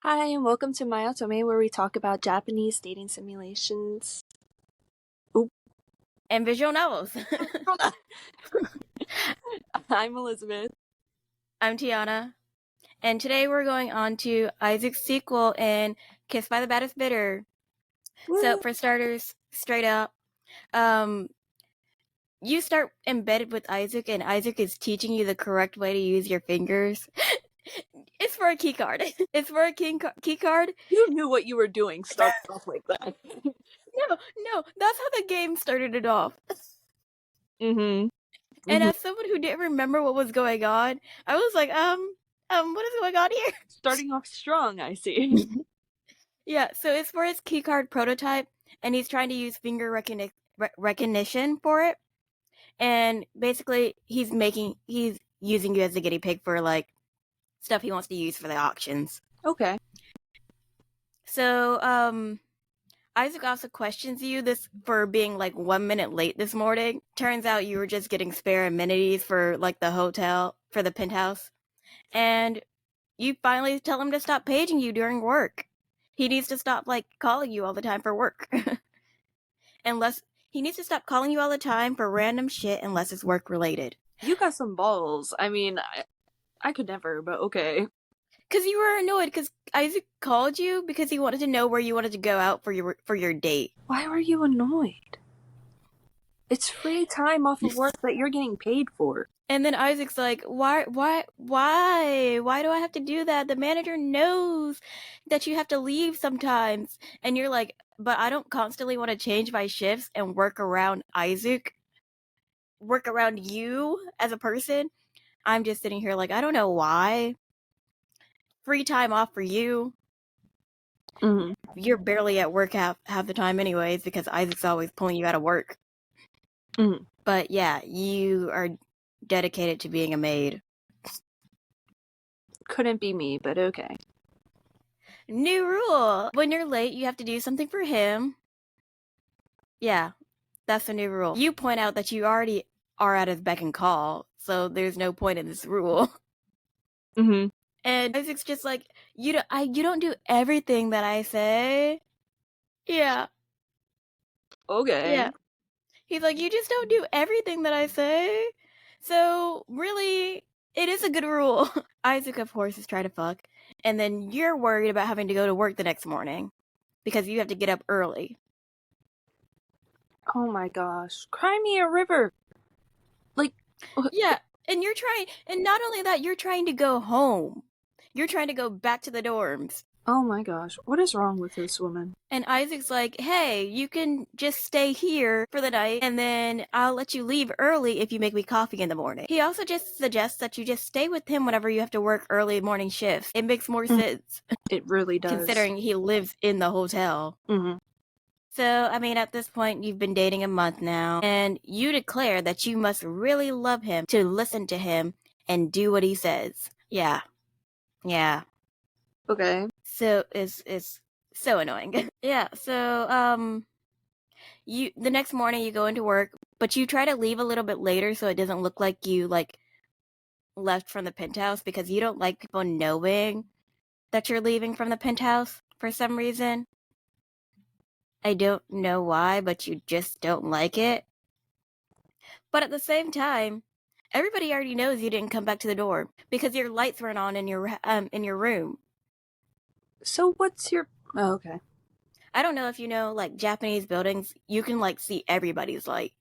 Hi, and welcome to My Otome, where we talk about Japanese dating simulations. Oop. And visual novels. I'm Elizabeth. I'm Tiana. And today we're going on to Isaac's sequel in Kissed by the Baddest Bidder. So for starters, straight up, you start embedded with Isaac and Isaac is teaching you the correct way to use your fingers. It's for a key card. It's for a key card. You knew what you were doing, starting off like that. No, that's how the game started it off. Mm-hmm. And as someone who didn't remember what was going on, I was like, what is going on here? Starting off strong, I see. Yeah, so it's for his keycard prototype, and he's trying to use finger recognition for it. And basically, he's using you as a guinea pig for like stuff he wants to use for the auctions. Okay. So, Isaac also questions you this for being like 1 minute late this morning. Turns out you were just getting spare amenities for like the hotel for the penthouse, and you finally tell him to stop paging you during work. He needs to stop like calling you all the time for work. Unless he needs to stop calling you all the time for random shit unless it's work related. You got some balls. I mean, I could never, but okay. Because you were annoyed because Isaac called you because he wanted to know where you wanted to go out for your date. Why were you annoyed? It's free time off of work that you're getting paid for. And then Isaac's like, why do I have to do that? The manager knows that you have to leave sometimes. And you're like, but I don't constantly want to change my shifts and work around Isaac, work around you as a person. I'm just sitting here like, I don't know why. Free time off for you. Mm-hmm. You're barely at work half the time anyways because Isaac's always pulling you out of work. Mm-hmm. But yeah, you are dedicated to being a maid. Couldn't be me, but okay. New rule. When you're late, you have to do something for him. Yeah, that's the new rule. You point out that you already are at his beck and call, so there's no point in this rule. Mm-hmm. And Isaac's just like, you don't do everything that I say. Yeah. Okay. Yeah. He's like, you just don't do everything that I say. So, really, it is a good rule. Isaac, of course, is trying to fuck. And then you're worried about having to go to work the next morning because you have to get up early. Oh my gosh. Cry me a river. Like, yeah, and not only that, you're trying to go home. You're trying to go back to the dorms. Oh my gosh, what is wrong with this woman? And Isaac's like, hey, you can just stay here for the night, and then I'll let you leave early if you make me coffee in the morning. He also just suggests that you just stay with him whenever you have to work early morning shifts. It makes more sense. It really does. Considering he lives in the hotel. Mm-hmm. So, I mean, at this point, you've been dating a month now, and you declare that you must really love him to listen to him and do what he says. Yeah. Yeah. Okay. So, it's so annoying. Yeah, so, the next morning you go into work, but you try to leave a little bit later so it doesn't look like you, like, left from the penthouse because you don't like people knowing that you're leaving from the penthouse for some reason. I don't know why, but you just don't like it. But at the same time, everybody already knows you didn't come back to the dorm because your lights weren't on in your room. So what's your... Oh, okay. I don't know if you know, like, Japanese buildings, you can, like, see everybody's light.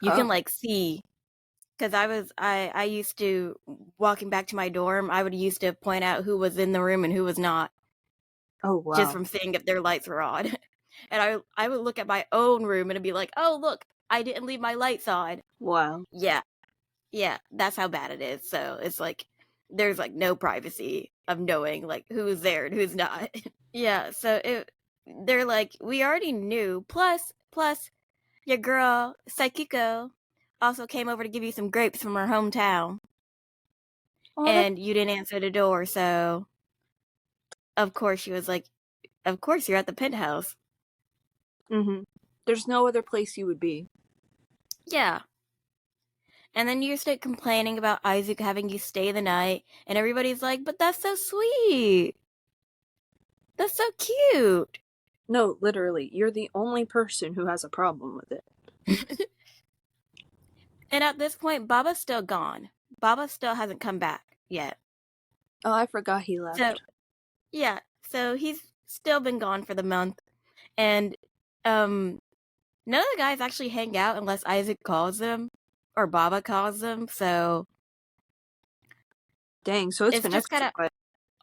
You can, like, see... Because I used to, walking back to my dorm, I would used to point out who was in the room and who was not. Oh, wow. Just from seeing if their lights were on. And I would look at my own room and it'd be like, oh, look, I didn't leave my lights on. Wow. Yeah. Yeah, that's how bad it is. So it's like, there's like no privacy of knowing like who's there and who's not. Yeah, so they're like, we already knew. Plus, your girl, Saikiko, also came over to give you some grapes from her hometown. Oh, and you didn't answer the door, so of course she was like, of course you're at the penthouse. Mm-hmm. There's no other place you would be. Yeah. And then you start complaining about Isaac having you stay the night, and everybody's like, but that's so sweet. That's so cute. No, literally, you're the only person who has a problem with it. And at this point, Baba's still gone. Baba still hasn't come back yet. Oh, I forgot he So, left. yeah. So he's still been gone for the month. And none of the guys actually hang out unless Isaac calls them or Baba calls them. So Dang, so it's been just kind of extra.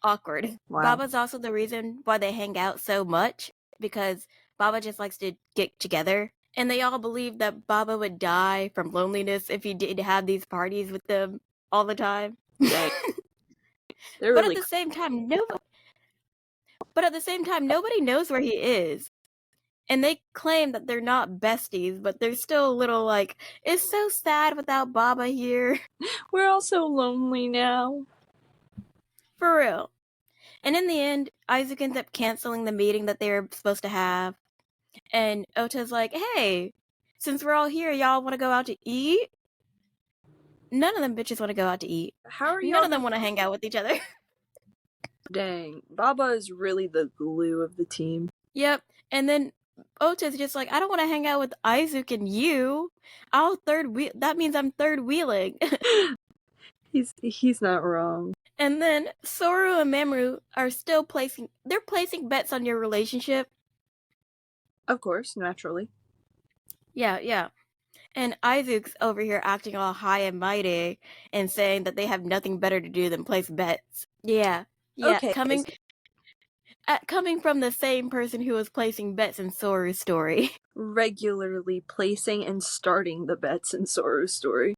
awkward. Wow. Baba's also the reason why they hang out so much because Baba just likes to get together. And they all believe that Baba would die from loneliness if he did have these parties with them all the time. Dang. They're But really at the same time, nobody knows where he is. And they claim that they're not besties, but they're still a little like, it's so sad without Baba here. We're all so lonely now. For real. And in the end, Isaac ends up canceling the meeting that they were supposed to have. And Ota's like, hey, since we're all here, y'all want to go out to eat? None of them bitches want to go out to eat. How are y'all? None of them want to hang out with each other. Dang, Baba is really the glue of the team. Yep. And then Ota's just like, I don't want to hang out with Isaac and you. That means I'm third wheeling. He's not wrong. And then Soru and Mamoru are still placing bets on your relationship. Of course, naturally. Yeah. And Isaac's over here acting all high and mighty and saying that they have nothing better to do than place bets. Yeah. Okay. Coming from the same person who was placing bets in Soru's story. Regularly placing and starting the bets in Soru's story.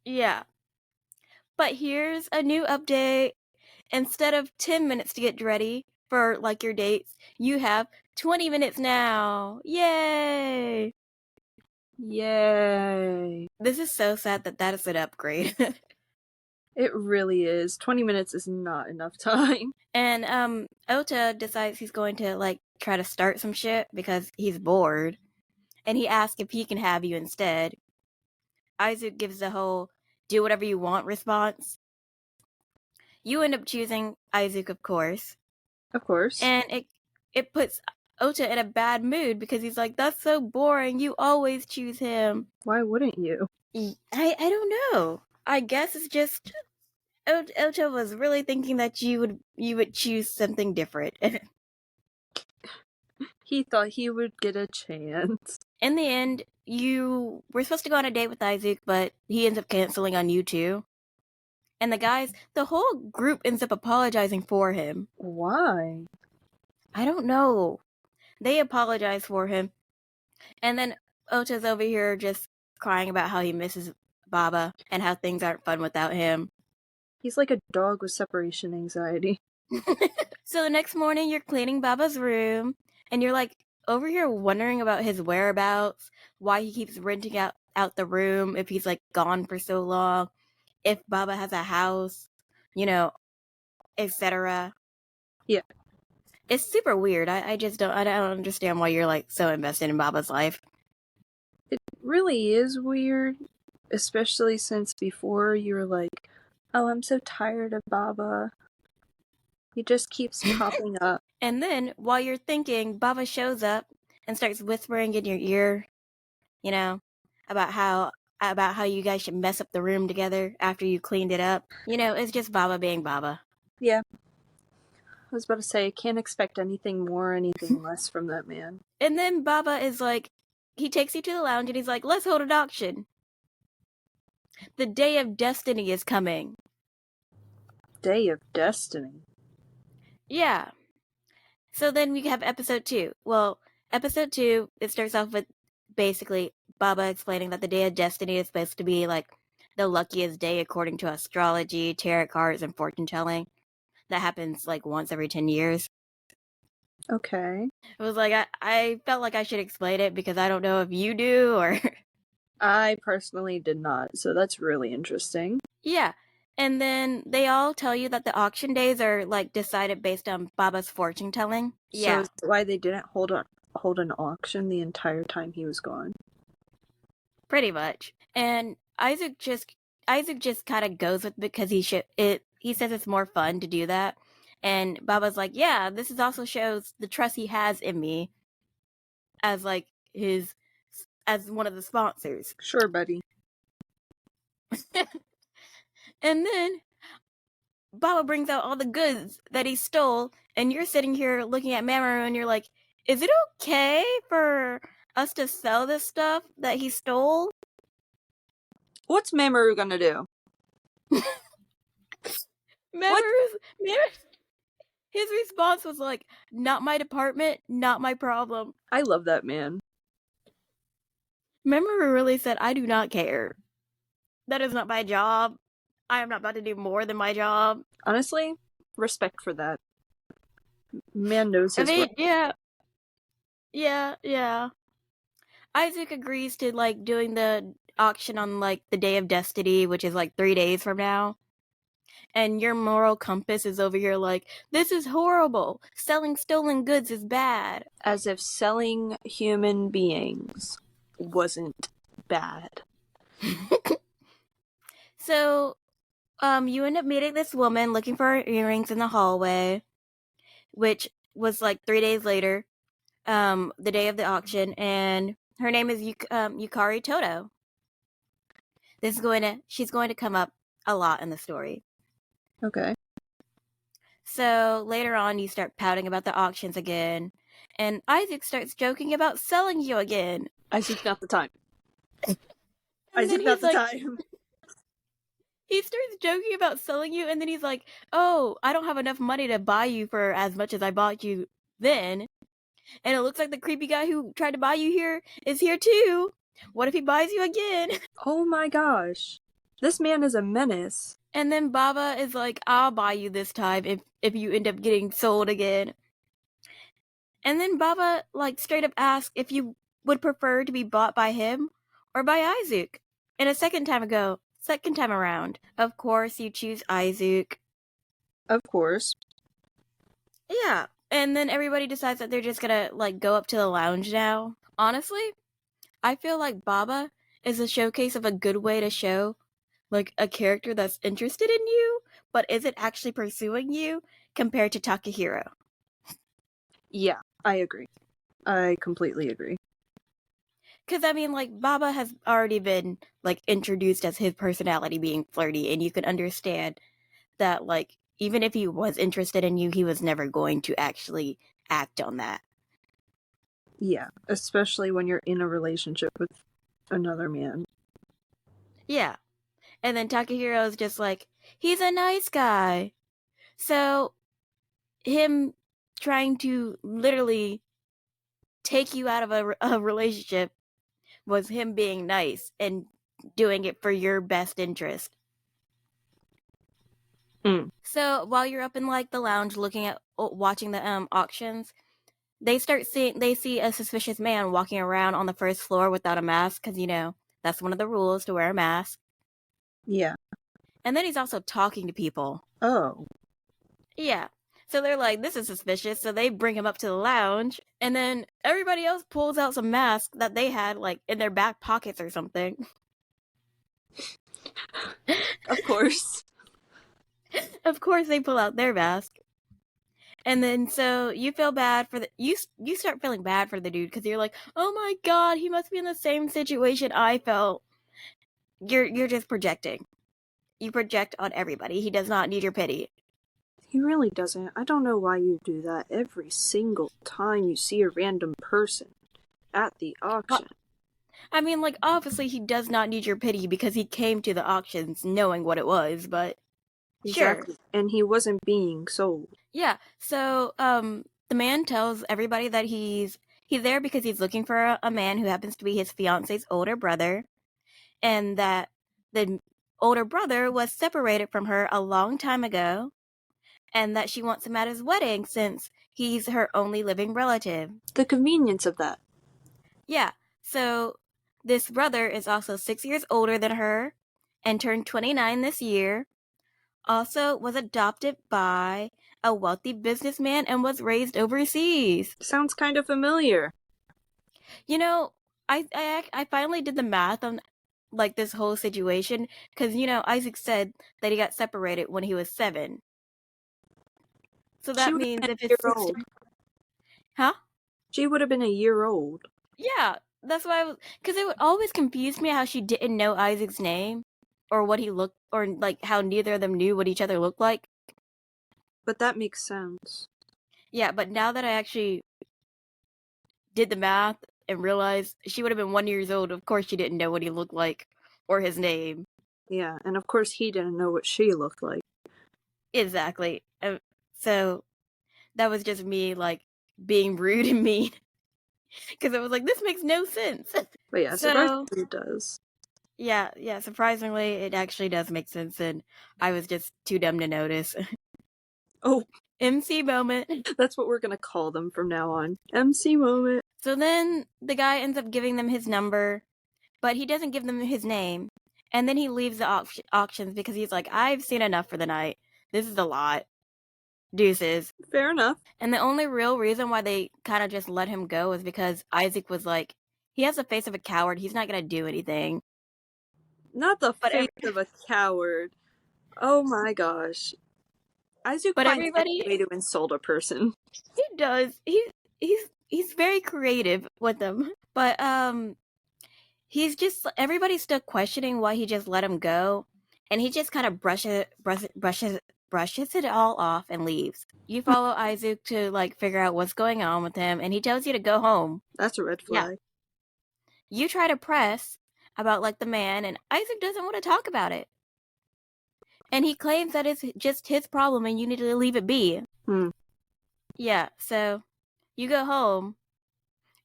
Yeah. But here's a new update. Instead of 10 minutes to get ready for like your dates, you have 20 minutes now. Yay! Yay. This is so sad that is an upgrade. It really is. 20 minutes is not enough time. And Ota decides he's going to like try to start some shit because he's bored. And he asks if he can have you instead. Isaac gives the whole do whatever you want response. You end up choosing Isaac, of course. Of course. And it puts Ota in a bad mood because he's like, that's so boring. You always choose him. Why wouldn't you? I don't know. I guess it's just Ota was really thinking that you would choose something different. He thought he would get a chance. In the end, you were supposed to go on a date with Isaac, but he ends up canceling on you too. And the whole group ends up apologizing for him. Why? I don't know. They apologize for him. And then Ota's over here just crying about how he misses Baba and how things aren't fun without him. He's like a dog with separation anxiety. So the next morning, you're cleaning Baba's room, and you're like over here wondering about his whereabouts, why he keeps renting out the room if he's like gone for so long, if Baba has a house, etc. Yeah. It's super weird. I don't understand why you're like so invested in Baba's life. It really is weird, especially since before you were like, oh, I'm so tired of Baba. He just keeps popping up. And then, while you're thinking, Baba shows up and starts whispering in your ear, about how you guys should mess up the room together after you cleaned it up. It's just Baba being Baba. Yeah. I was about to say, I can't expect anything more, anything less from that man. And then Baba is like, he takes you to the lounge and he's like, let's hold an auction. The day of destiny is coming. Day of destiny? Yeah. So then we have episode 2. Well, episode 2, it starts off with basically Baba explaining that the day of destiny is supposed to be like the luckiest day according to astrology, tarot cards, and fortune telling. That happens like once every 10 years. Okay. It was like, I felt like I should explain it because I don't know if you do or... I personally did not, so that's really interesting. Yeah. And then they all tell you that the auction days are like decided based on Baba's fortune telling. So is that why they didn't hold an auction the entire time he was gone? Pretty much. And Isaac just kind of goes with it because he says it's more fun to do that. And Baba's like, yeah, this is also shows the trust he has in me as like as one of the sponsors. Sure, buddy. And then Baba brings out all the goods that he stole, and you're sitting here looking at Mamoru and you're like, is it okay for us to sell this stuff that he stole? What's Mamoru gonna do? Mamoru's his response was like, not my department, not my problem. I love that man. Mamoru really said, I do not care. That is not my job. I am not about to do more than my job. Honestly, respect for that. Man knows his work. Yeah. Isaac agrees to like doing the auction on like the Day of Destiny, which is like 3 days from now. And your moral compass is over here like, this is horrible. Selling stolen goods is bad. As if selling human beings wasn't bad. So, you end up meeting this woman looking for her earrings in the hallway, which was like 3 days later, the day of the auction, and her name is Yukari Toto. She's going to come up a lot in the story. Okay. So later on, you start pouting about the auctions again, and Isaac starts joking about selling you again. Isaac, not the time. Isaac, not the time. He starts joking about selling you, and then he's like, oh, I don't have enough money to buy you for as much as I bought you then. And it looks like the creepy guy who tried to buy you here is here too. What if he buys you again? Oh my gosh. This man is a menace. And then Baba is like, I'll buy you this time if you end up getting sold again. And then Baba like straight up asks if you would prefer to be bought by him or by Isaac. And a second time around, of course you choose Isaac. Of course. Yeah. And then everybody decides that they're just gonna like go up to the lounge now. Honestly, I feel like Baba is a showcase of a good way to show like a character that's interested in you, but isn't actually pursuing you compared to Takahiro. Yeah, I agree. I completely agree. Because, I mean, like, Baba has already been, like, introduced as his personality being flirty, and you can understand that, like, even if he was interested in you, he was never going to actually act on that. Yeah, especially when you're in a relationship with another man. Yeah. And then Takahiro is just like, he's a nice guy. So, him trying to literally take you out of a relationship was him being nice and doing it for your best interest. So while you're up in like the lounge watching the auctions, they see a suspicious man walking around on the first floor without a mask, because that's one of the rules, to wear a mask. Yeah. And then he's also talking to people. Oh. Yeah. So they're like, this is suspicious. So they bring him up to the lounge, and then everybody else pulls out some masks that they had like in their back pockets or something. Of course. Of course they pull out their mask. And then so you feel bad for you start feeling bad for the dude, because you're like, oh my god, he must be in the same situation I felt. You're just projecting. You project on everybody. He does not need your pity. He really doesn't. I don't know why you do that every single time you see a random person at the auction. I mean, like, obviously he does not need your pity because he came to the auctions knowing what it was, but exactly. Sure. And he wasn't being sold. Yeah, so the man tells everybody that he's there because he's looking for a man who happens to be his fiance's older brother, and that the older brother was separated from her a long time ago, and that she wants him at his wedding since he's her only living relative. The convenience of that. Yeah, so this brother is also 6 years older than her and turned 29 this year. Also was adopted by a wealthy businessman and was raised overseas. Sounds kind of familiar. I finally did the math on like this whole situation, because Isaac said that he got separated when he was 7. So She that would means have been if a it's year old. 16, huh? She would have been a year old. Yeah, that's why I was, because it would always confuse me how she didn't know Isaac's name, or what he looked, or like how neither of them knew what each other looked like. But that makes sense. Yeah, but now that I actually did the math and realized she would have been 1 year old, of course she didn't know what he looked like or his name. Yeah, and of course he didn't know what she looked like. Exactly. So that was just me like being rude and mean because I was like, this makes no sense. But yeah, So surprisingly it does. yeah, surprisingly, it actually does make sense, and I was just too dumb to notice. Oh, MC moment. that's what we're gonna call them from now on. MC moment. So then the guy ends up giving them his number, but he doesn't give them his name. And then he leaves the auctions because he's like, I've seen enough for the night. This is a lot. Deuces. Fair enough. And the only real reason why they kind of just let him go is because Isaac was like, he has the face of a coward. He's not going to do anything. Not the But face of a coward. Oh my gosh. Isaac finds any everybody, way to insult a person. he does. He's very creative with them. But he's just, everybody's still questioning why he just let him go, and he just kind of brushes it all off and leaves. You follow Isaac to like figure out what's going on with him, and he tells you to go home. That's a red Yeah. flag. You try to press about like the man, and Isaac doesn't want to talk about it, and he claims that it's just his problem and you need to leave it be. Yeah, so you go home,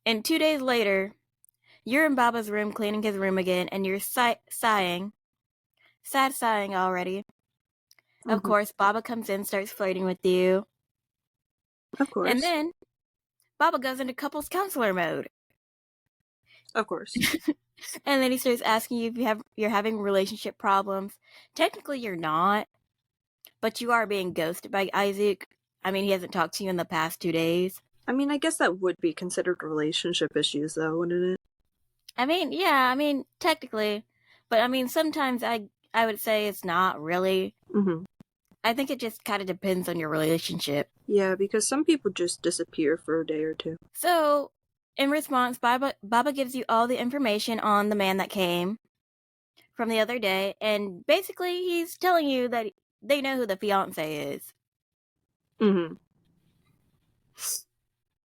and 2 days later you're in Baba's room cleaning his room again, and you're sighing already. Of course, Baba comes in, starts flirting with you. Of course. And then Baba goes into couples counselor mode. Of course. And then he starts asking you if you're having relationship problems. Technically, you're not, but you are being ghosted by Isaac. I mean, he hasn't talked to you in the past 2 days. I mean, I guess that would be considered relationship issues, though, wouldn't it? I mean, yeah, I mean, technically. But I mean, sometimes I would say it's not really. I think it just kind of depends on your relationship. Yeah, because some people just disappear for a day or two. So, in response, Baba gives you all the information on the man that came from the other day, and basically he's telling you that they know who the fiance is.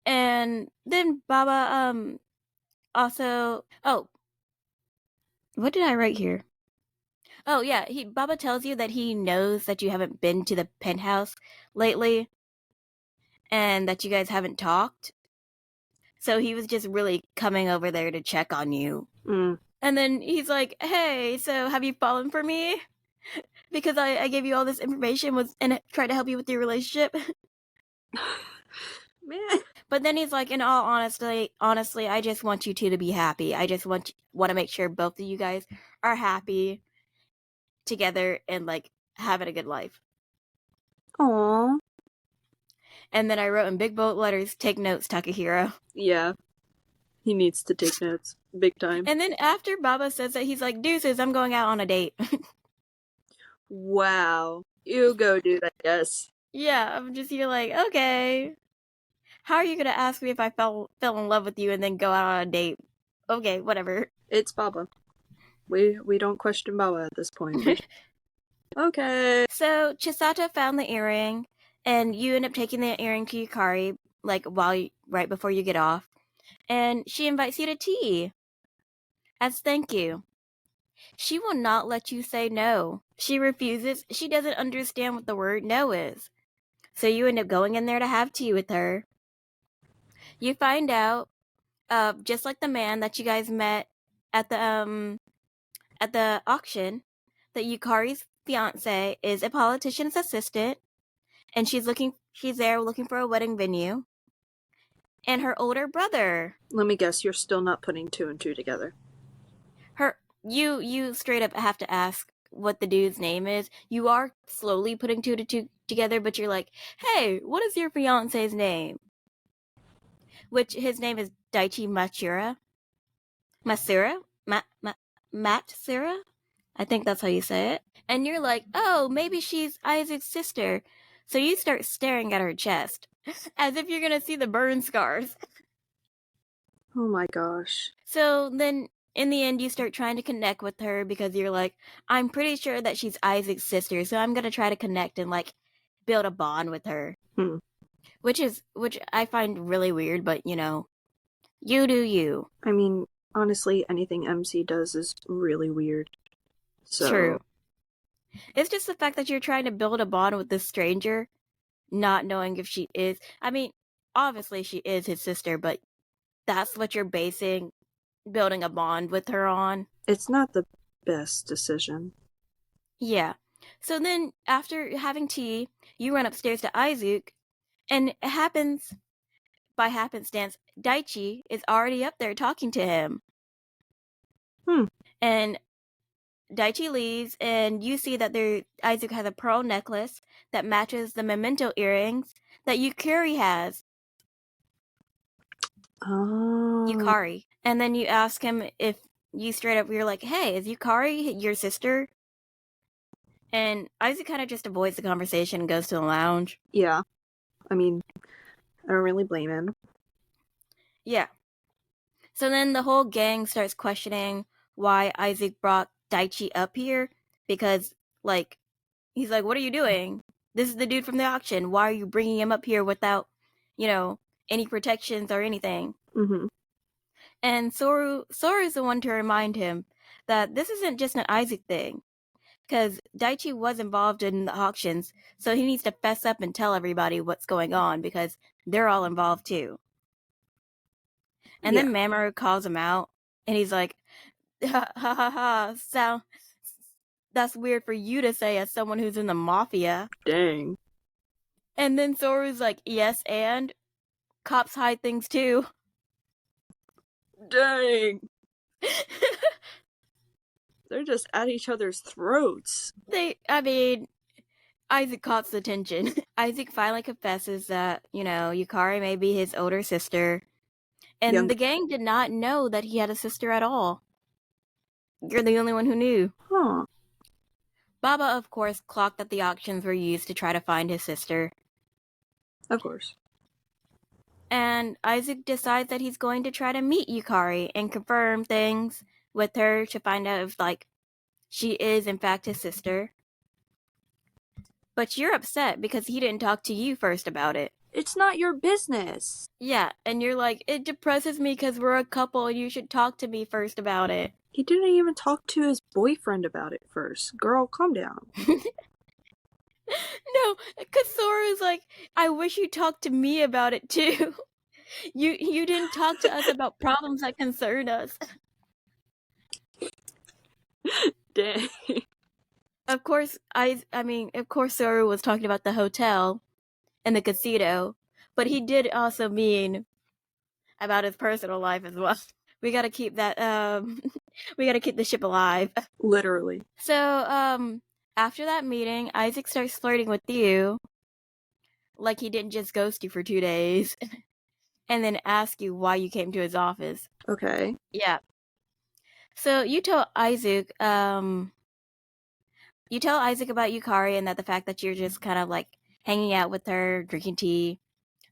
And then Baba also, oh, what did I write here? Oh yeah, Baba tells you that he knows that you haven't been to the penthouse lately and that you guys haven't talked. So he was just really coming over there to check on you. And then he's like, hey, so have you fallen for me? Because I gave you all this information and tried to help you with your relationship. Man. But then he's like, in all honestly, I just want you two to be happy. I just want to make sure both of you guys are happy together and like having a good life. Aww. And then I wrote in big bold letters, take notes, Takahiro. Yeah. He needs to take notes. Big time. And then after Baba says that, he's like, deuces, I'm going out on a date. Wow. You go, dude, I guess. Yeah, I'm just here like, okay. How are you going to ask me if I fell in love with you and then go out on a date? Okay, whatever. It's Baba. We don't question Baba at this point. Okay. So Chisato found the earring, and you end up taking the earring to Yukari, like right before you get off, and she invites you to tea as thank you. She will not let you say no. She refuses. She doesn't understand what the word no is. So you end up going in there to have tea with her. You find out, just like the man that you guys met at the auction, that Yukari's fiance is a politician's assistant, and she's there looking for a wedding venue. And her older brother. Let me guess, you're still not putting two and two together. You straight up have to ask what the dude's name is. You are slowly putting two to two together, but you're like, hey, what is your fiance's name? Which his name is Daichi Matsura. Matsura? Matsura? I think that's how you say it. And you're like, oh, maybe she's Isaac's sister. So you start staring at her chest, as if you're gonna see the burn scars. Oh my gosh. So then, in the end, you start trying to connect with her because you're like, I'm pretty sure that she's Isaac's sister, so I'm gonna try to connect and like build a bond with her. Which I find really weird, but you know, you do you. I mean, honestly, anything MC does is really weird. So True. It's just the fact that you're trying to build a bond with this stranger, not knowing if she is. I mean, obviously she is his sister, but that's what you're basing building a bond with her on. It's not the best decision. Yeah. So then, after having tea, you run upstairs to Izuke, and it happens by happenstance, Daichi is already up there talking to him. And Daichi leaves, and you see that Izuke has a pearl necklace that matches the memento earrings that Yukari has. Oh. Yukari. And then you ask him if you're like, hey, is Yukari your sister? And Izuke kind of just avoids the conversation and goes to the lounge. Yeah. I mean, I don't really blame him. Yeah. So then the whole gang starts questioning why Izuke brought Daichi up here, because, like, he's like, what are you doing? This is the dude from the auction. Why are you bringing him up here without, you know, any protections or anything? Mm-hmm. And Soru's the one to remind him that this isn't just an Izuke thing, because Daichi was involved in the auctions, so he needs to fess up and tell everybody what's going on, because they're all involved too. And then Mamoru calls him out, and he's like, ha ha ha ha, that's weird for you to say as someone who's in the mafia. Dang. And then Soru's like, yes, and cops hide things too. Dang. They're just at each other's throats. Izuke caught the attention. Izuke finally confesses that, you know, Yukari may be his older sister. And the gang did not know that he had a sister at all. You're the only one who knew. Huh. Baba, of course, clocked that the auctions were used to try to find his sister. Of course. And Izuke decides that he's going to try to meet Yukari and confirm things with her to find out if, like, she is in fact his sister. But you're upset because he didn't talk to you first about it. It's not your business. Yeah, and you're like, it depresses me because we're a couple and you should talk to me first about it. He didn't even talk to his boyfriend about it first. Girl, calm down. No, because Sora's like, I wish you talked to me about it too. You didn't talk to us about problems that concern us. Dang. Of course, of course Sora was talking about the hotel and the casino, but he did also mean about his personal life as well. We gotta keep that, we gotta keep the ship alive. Literally. So, after that meeting, Izuke starts flirting with you, like he didn't just ghost you for 2 days, and then ask you why you came to his office. Okay. Yeah. So you tell Izuke about Yukari and that the fact that you're just kind of like hanging out with her, drinking tea.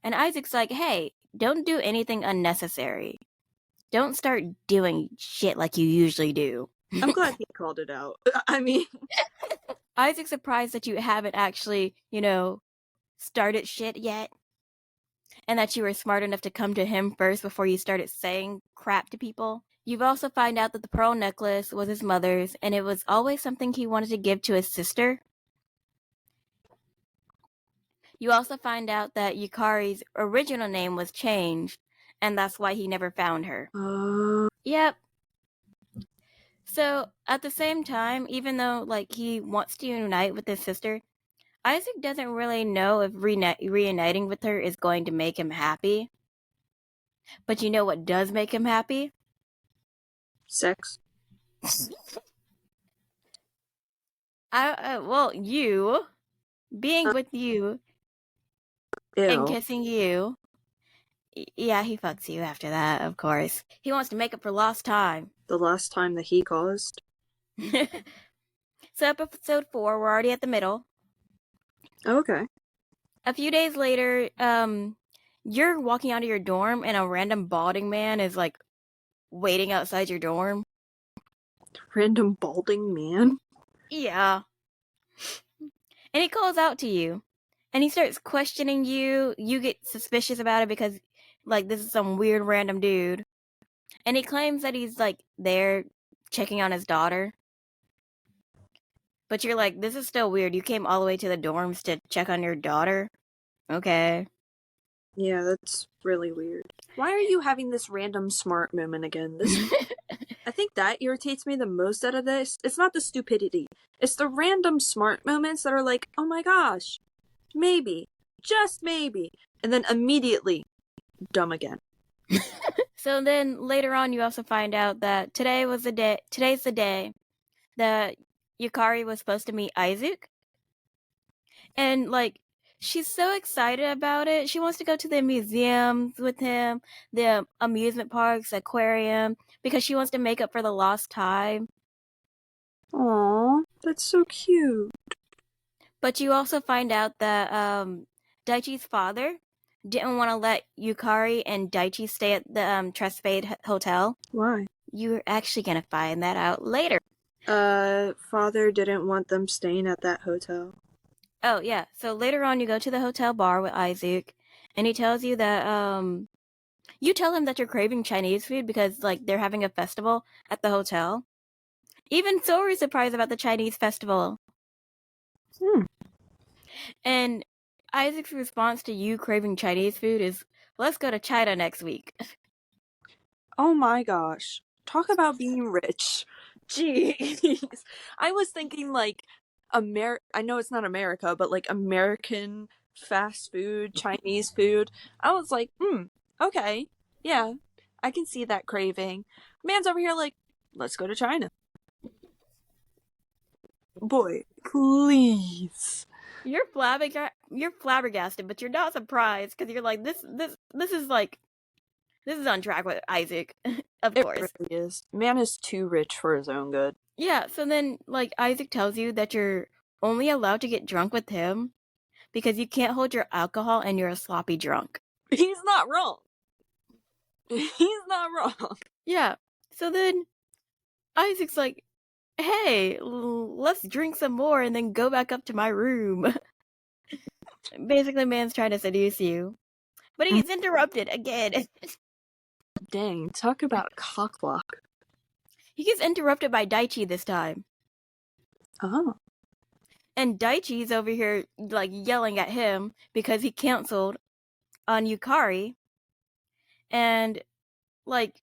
And Isaac's like, hey, don't do anything unnecessary. Don't start doing shit like you usually do. I'm glad he called it out. I mean... Isaac's surprised that you haven't actually, you know, started shit yet. And that you were smart enough to come to him first before you started saying crap to people. You've also found out that the pearl necklace was his mother's, and it was always something he wanted to give to his sister. You also find out that Yukari's original name was changed, and that's why he never found her. Yep. So, at the same time, even though, like, he wants to unite with his sister, Izuke doesn't really know if reuniting with her is going to make him happy. But you know what does make him happy? Sex. You being with you. Ew. And kissing you. Yeah, he fucks you after that, of course. He wants to make up for lost time. The last time that he caused. So episode 4, we're already at the middle. Okay. A few days later, you're walking out of your dorm and a random balding man is like waiting outside your dorm. Random balding man? Yeah. And he calls out to you. And he starts questioning you. You get suspicious about it because like this is some weird random dude. And he claims that he's like there checking on his daughter. But you're like, this is still weird. You came all the way to the dorms to check on your daughter? Okay. Yeah, that's really weird. Why are you having this random smart moment again? I think that irritates me the most out of this. It's not the stupidity. It's the random smart moments that are like, oh my gosh, maybe, just maybe. And then immediately, dumb again. So then later on, you also find out that today's the day that Yukari was supposed to meet Isaac. And like, she's so excited about it. She wants to go to the museums with him, the amusement parks, aquarium, because she wants to make up for the lost time. Aww, that's so cute. But you also find out that Daichi's father didn't want to let Yukari and Daichi stay at the Trespade Hotel. Why? You're actually going to find that out later. Father didn't want them staying at that hotel. Oh, yeah. So later on, you go to the hotel bar with Isaac, and he tells you that, you tell him that you're craving Chinese food because, like, they're having a festival at the hotel. Even Sori's surprised about the Chinese festival. And Isaac's response to you craving Chinese food is, let's go to China next week. Oh my gosh. Talk about being rich. Jeez. I was thinking like I know it's not America, but like American fast food, Chinese food. I was like, okay. Yeah. I can see that craving. Man's over here like, let's go to China. Boy, please. You're flabbergasted, but you're not surprised because you're like, this is on track with Isaac, of course. It really is. Man is too rich for his own good. Yeah, so then, like, Isaac tells you that you're only allowed to get drunk with him because you can't hold your alcohol and you're a sloppy drunk. He's not wrong. He's not wrong. Yeah, so then Isaac's like, hey, let's drink some more and then go back up to my room. Basically, man's trying to seduce you. But he gets interrupted again. Dang, talk about a cockblock. He gets interrupted by Daichi this time. Oh. And Daichi's over here, like, yelling at him because he canceled on Yukari. And, like,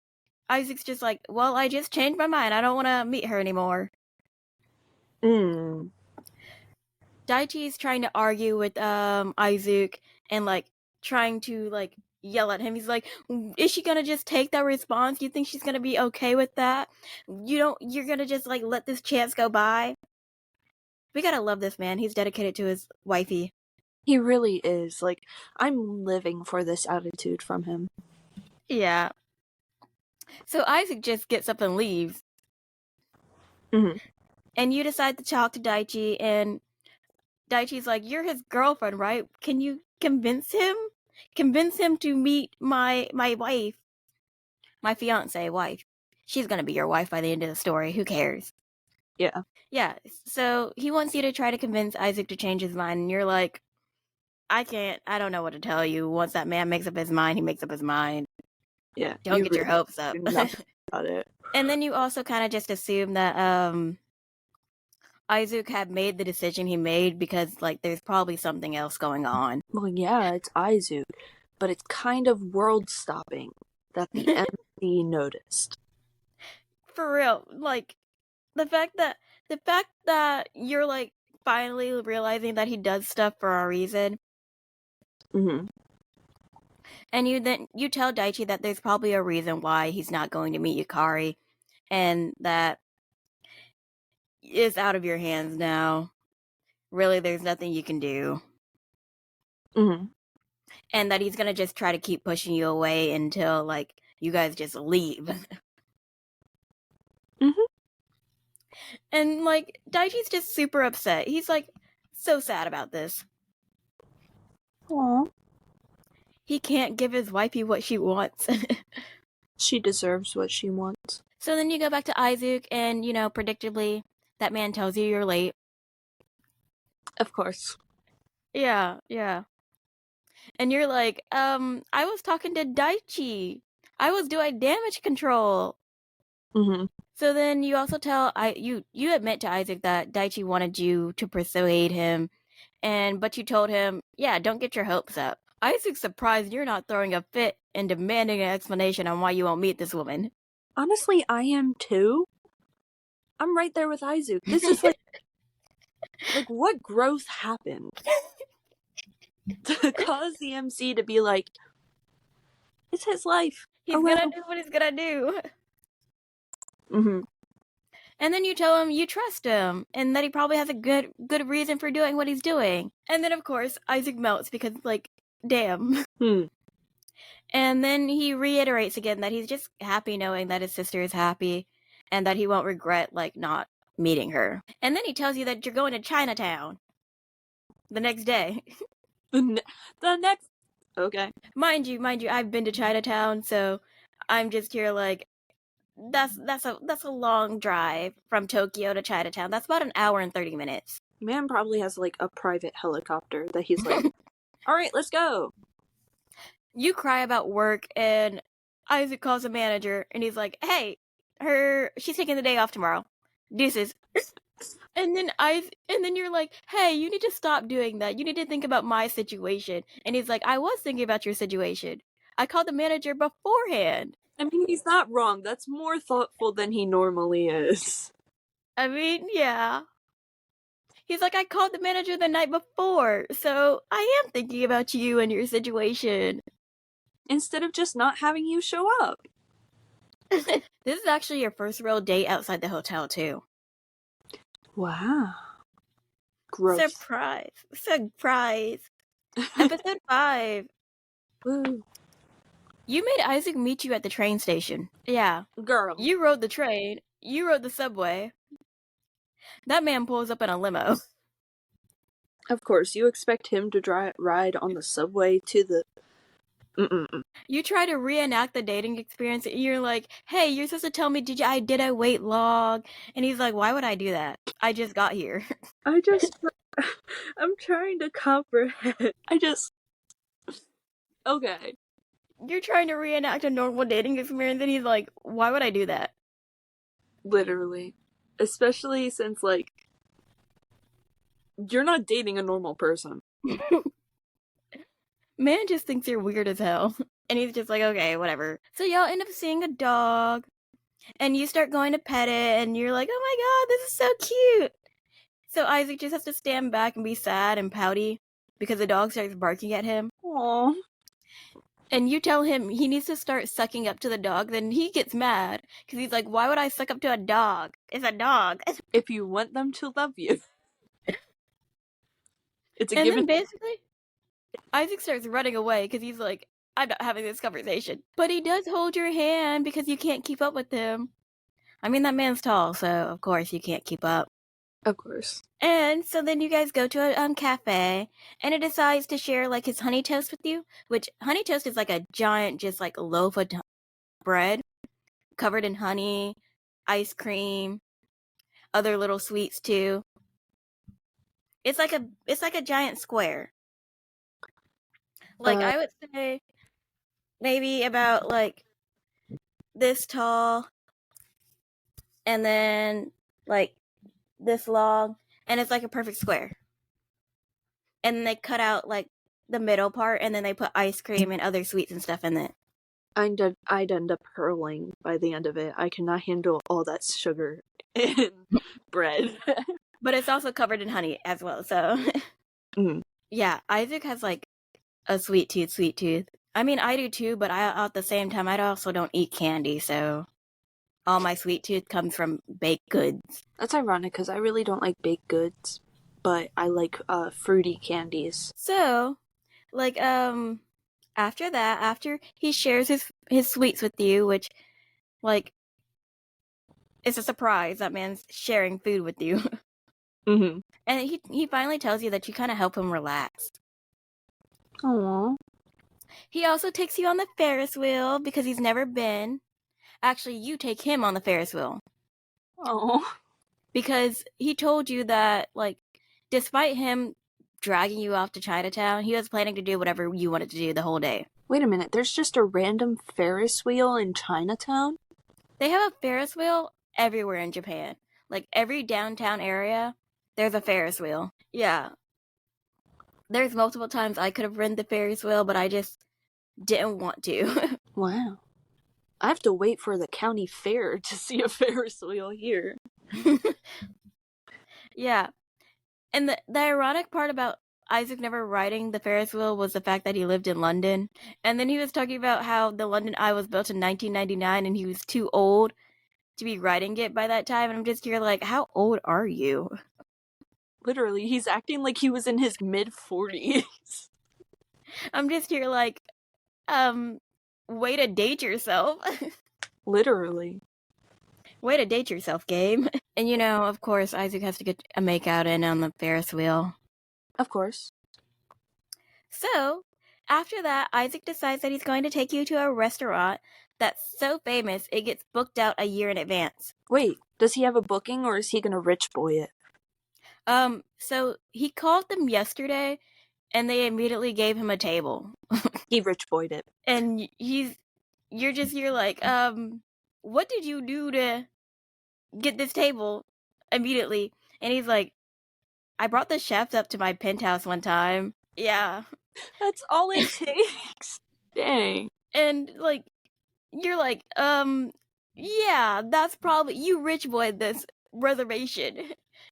Isaac's just like, well, I just changed my mind. I don't want to meet her anymore. Daichi's trying to argue with Isaac and, like, trying to, like, yell at him. He's like, is she gonna just take that response? You think she's gonna be okay with that? You're gonna just, like, let this chance go by? We gotta love this man. He's dedicated to his wifey. He really is. Like, I'm living for this attitude from him. Yeah. So Isaac just gets up and leaves. Mm-hmm. And you decide to talk to Daichi, and Daichi's like, you're his girlfriend, right? Can you convince him? Convince him to meet my wife. My fiance wife. She's gonna be your wife by the end of the story. Who cares? Yeah. Yeah. So he wants you to try to convince Isaac to change his mind, and you're like, I don't know what to tell you. Once that man makes up his mind, he makes up his mind. Yeah. Don't get your hopes up. About it. And then you also kind of just assume that Isaac had made the decision he made because, like, there's probably something else going on. Well, yeah, it's Izu, but it's kind of world-stopping that the MC noticed. For real, like, the fact that you're, like, finally realizing that he does stuff for a reason. Mm-hmm. And you tell Daichi that there's probably a reason why he's not going to meet Yukari, and that it's out of your hands now. Really, there's nothing you can do. Mm-hmm. And that he's gonna just try to keep pushing you away until, like, you guys just leave. Mm-hmm. And, like, Daichi's just super upset. He's, like, so sad about this. Aw. He can't give his wifey what she wants. She deserves what she wants. So then you go back to Eisuke, and, predictably, that man tells you you're late. Of course. Yeah, yeah. And you're like, I was talking to Daichi. I was doing damage control. Mm-hmm. So then you also you admit to Isaac that Daichi wanted you to persuade him, but you told him, yeah, don't get your hopes up. Isaac's surprised you're not throwing a fit and demanding an explanation on why you won't meet this woman. Honestly, I am too. I'm right there with Izuku. This is like what growth happened to cause the MC to be like, it's his life. He's Oh gonna well. do what he's gonna do. Mm-hmm. And then you tell him you trust him and that he probably has a good reason for doing what he's doing. And then of course Isaac melts because damn. And then he reiterates again that he's just happy knowing that his sister is happy and that he won't regret not meeting her. And then he tells you that you're going to Chinatown the next day. The next. Okay. Mind you, I've been to Chinatown, so I'm just here that's a long drive from Tokyo to Chinatown. That's about an hour and 30 minutes. Man probably has a private helicopter that he's like, all right, let's go. You cry about work, and Isaac calls the manager, and he's like, "Hey, she's taking the day off tomorrow. Deuces." And then you're like, "Hey, you need to stop doing that. You need to think about my situation." And he's like, "I was thinking about your situation. I called the manager beforehand." I mean, he's not wrong. That's more thoughtful than he normally is. I mean, yeah. He's like, "I called the manager the night before, so I am thinking about you and your situation." Instead of just not having you show up. This is actually your first real date outside the hotel, too. Wow. Gross. Surprise. Episode 5. Woo. You made Isaac meet you at the train station. Yeah. Girl. You rode the train. You rode the subway. That man pulls up in a limo. Of course, you expect him to ride on the subway to the... Mm-mm-mm. You try to reenact the dating experience. You're like, hey, you're supposed to tell me, did I wait long? And he's like, why would I do that? I just got here. I'm trying to comprehend. Okay. You're trying to reenact a normal dating experience, and he's like, why would I do that? Literally. Especially since, you're not dating a normal person. Man just thinks you're weird as hell. And he's just like, okay, whatever. So y'all end up seeing a dog. And you start going to pet it, and you're like, oh my god, this is so cute. So Isaac just has to stand back and be sad and pouty because the dog starts barking at him. Aww. And you tell him he needs to start sucking up to the dog. Then he gets mad because he's like, why would I suck up to a dog? It's a dog. If you want them to love you. It's a and given. then basically, Isaac starts running away because he's like, I'm not having this conversation. But he does hold your hand because you can't keep up with him. I mean, that man's tall, so of course you can't keep up. Of course. And so then you guys go to a cafe, and it decides to share his honey toast with you, which honey toast is a giant just loaf of bread covered in honey, ice cream, other little sweets too. It's like a giant square. I would say maybe about this tall, and then this long, and it's like a perfect square. And then they cut out the middle part, and then they put ice cream and other sweets and stuff in it. I'd end up hurling by the end of it. I cannot handle all that sugar and bread. But it's also covered in honey as well, so. Yeah, Isaac has a sweet tooth. I mean, I do too, but at the same time, I also don't eat candy, so all my sweet tooth comes from baked goods. That's ironic because I really don't like baked goods, but I like fruity candies. So, after that, after he shares his sweets with you, which it's a surprise, that man's sharing food with you. Mm-hmm. And he finally tells you that you kind of help him relax. Aww. He also takes you on the Ferris wheel because he's never been. Actually, you take him on the Ferris wheel. Oh. Because he told you that, like, despite him dragging you off to Chinatown, he was planning to do whatever you wanted to do the whole day. Wait a minute, there's just a random Ferris wheel in Chinatown? They have a Ferris wheel everywhere in Japan. Like, every downtown area, there's a Ferris wheel. Yeah. There's multiple times I could have ridden the Ferris wheel, but I just didn't want to. Wow. I have to wait for the county fair to see a Ferris wheel here. Yeah. And the ironic part about Isaac never riding the Ferris wheel was the fact that he lived in London. And then he was talking about how the London Eye was built in 1999 and he was too old to be riding it by that time. And I'm just here like, how old are you? Literally, he's acting like he was in his mid-40s. I'm just here like, way to date yourself. Literally. Way to date yourself, game. And you know, of course, Isaac has to get a makeout in on the Ferris wheel. Of course. So, after that, Isaac decides that he's going to take you to a restaurant that's so famous it gets booked out a year in advance. Wait, does he have a booking or is he gonna rich boy it? So he called them yesterday and they immediately gave him a table. He rich boyed it. And you're like, what did you do to get this table immediately? And he's like, I brought the chefs up to my penthouse one time. Yeah. That's all it takes. Dang. And like, you're like, yeah, that's probably, you rich boy this reservation.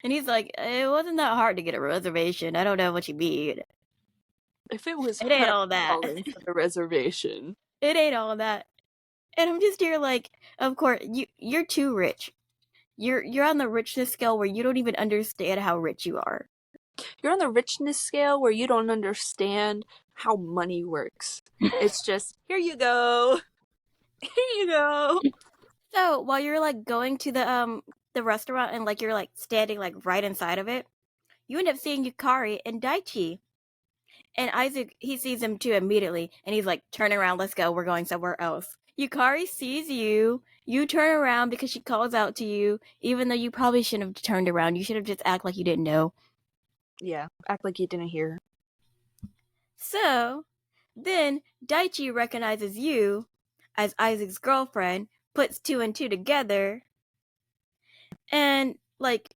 And he's like, it wasn't that hard to get a reservation. I don't know what you mean. If it was It ain't her all that. calling for the reservation. It ain't all that. And I'm just here like, of course, you're too rich. You're on the richness scale where you don't even understand how rich you are. You're on the richness scale where you don't understand how money works. It's just, here you go. Here you go. So while you're like going to the restaurant and like you're like standing like right inside of it, you end up seeing Yukari and Daichi. And Isaac, he sees him too immediately, and he's like, turn around, let's go, we're going somewhere else. Yukari sees you, you turn around because she calls out to you, even though you probably shouldn't have turned around. You should have just act like you didn't know. Yeah, act like you didn't hear. So, then Daichi recognizes you as Isaac's girlfriend, puts two and two together, and like,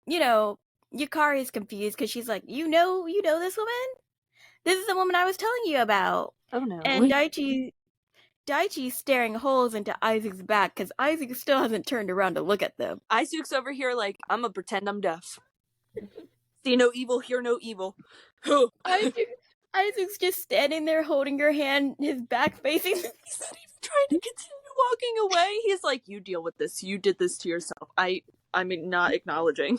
you know, Yukari is confused because she's like, you know this woman? This is the woman I was telling you about. Oh no. And Daichi's staring holes into Isaac's back because Isaac still hasn't turned around to look at them. Isaac's over here like, I'm gonna pretend I'm deaf. See no evil, hear no evil. Isaac's just standing there holding your hand, his back facing. He's not even trying to continue walking away. He's like, you deal with this. You did this to yourself. I'm not acknowledging.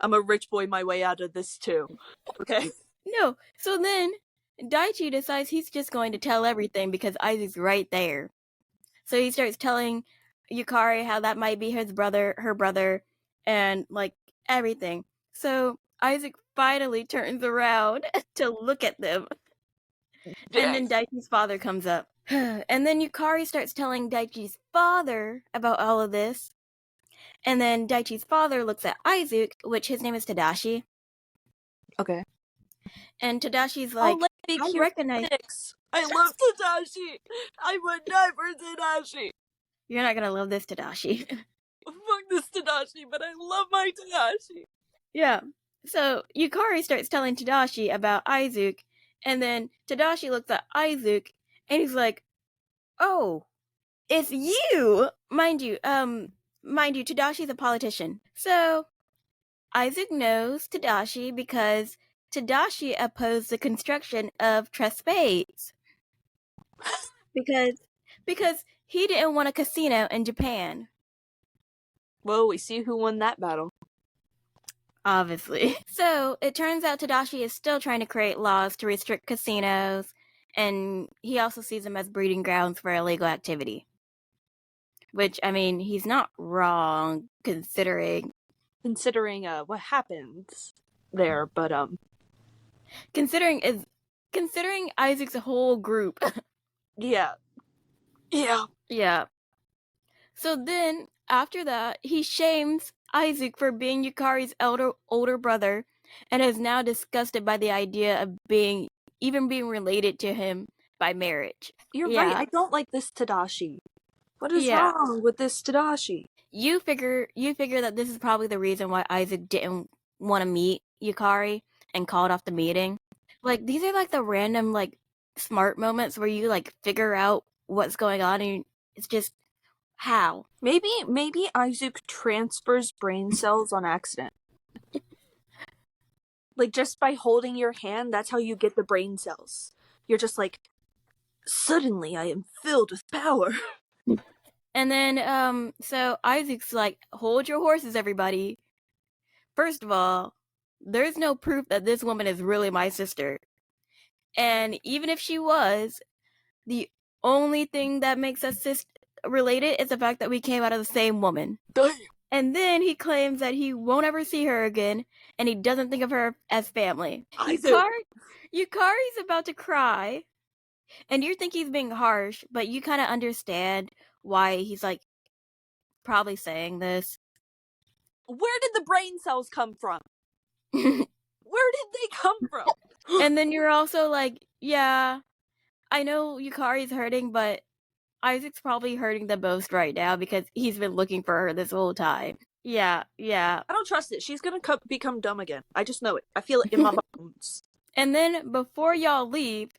I'm a rich boy my way out of this too. Okay? No. So then Daichi decides he's just going to tell everything because Isaac's right there. So he starts telling Yukari how that might be her brother, and like everything. So Isaac finally turns around to look at them. Yes. And then Daichi's father comes up. And then Yukari starts telling Daichi's father about all of this. And then Daichi's father looks at Isaac, which his name is Tadashi. Okay. And Tadashi's like, I recognize. I love Tadashi. I would die for Tadashi. You're not gonna love this Tadashi. Fuck this Tadashi, but I love my Tadashi. Yeah. So Yukari starts telling Tadashi about Isaac, and then Tadashi looks at Isaac, and he's like, "Oh, it's you." Mind you, Tadashi's a politician. So Isaac knows Tadashi because Tadashi opposed the construction of Trespades. because he didn't want a casino in Japan. Well, we see who won that battle. Obviously. So, it turns out Tadashi is still trying to create laws to restrict casinos, and he also sees them as breeding grounds for illegal activity. Which, I mean, he's not wrong, considering what happens there, but, considering considering Isaac's whole group. Yeah. Yeah. Yeah. So then, after that, he shames Isaac for being Yukari's older brother, and is now disgusted by the idea of being related to him by marriage. You're right. Yeah, I don't like this Tadashi. What is yeah. wrong with this Tadashi? You figure that this is probably the reason why Isaac didn't want to meet Yukari and called off the meeting. Like, these are like the random like smart moments where you like figure out what's going on, and it's just how. Maybe Isaac transfers brain cells on accident. Like, just by holding your hand, that's how you get the brain cells. You're just like, suddenly I am filled with power. And then, so Isaac's like, hold your horses, everybody. First of all, there's no proof that this woman is really my sister. And even if she was, the only thing that makes us related is the fact that we came out of the same woman. Damn. And then he claims that he won't ever see her again, and he doesn't think of her as family. Yukari's about to cry, and you think he's being harsh, but you kind of understand why he's like probably saying this. Where did the brain cells come from? Where did they come from? And then you're also like, yeah, I know Yukari's hurting, but Isaac's probably hurting the most right now because he's been looking for her this whole time. Yeah. I don't trust it. She's gonna become dumb again. I just know it. I feel it in my bones. And then before y'all leave,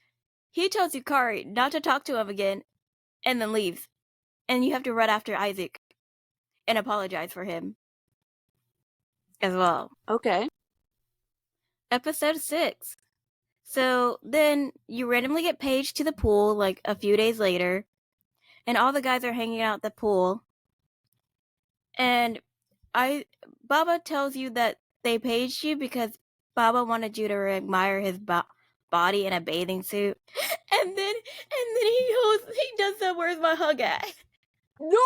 he tells Yukari not to talk to him again, and then leaves. And you have to run after Isaac and apologize for him as well. Okay. Episode 6. So then you randomly get paged to the pool like a few days later, and all the guys are hanging out at the pool. And Baba tells you that they paged you because Baba wanted you to admire his body in a bathing suit. And then he does that, where's my hug at? No!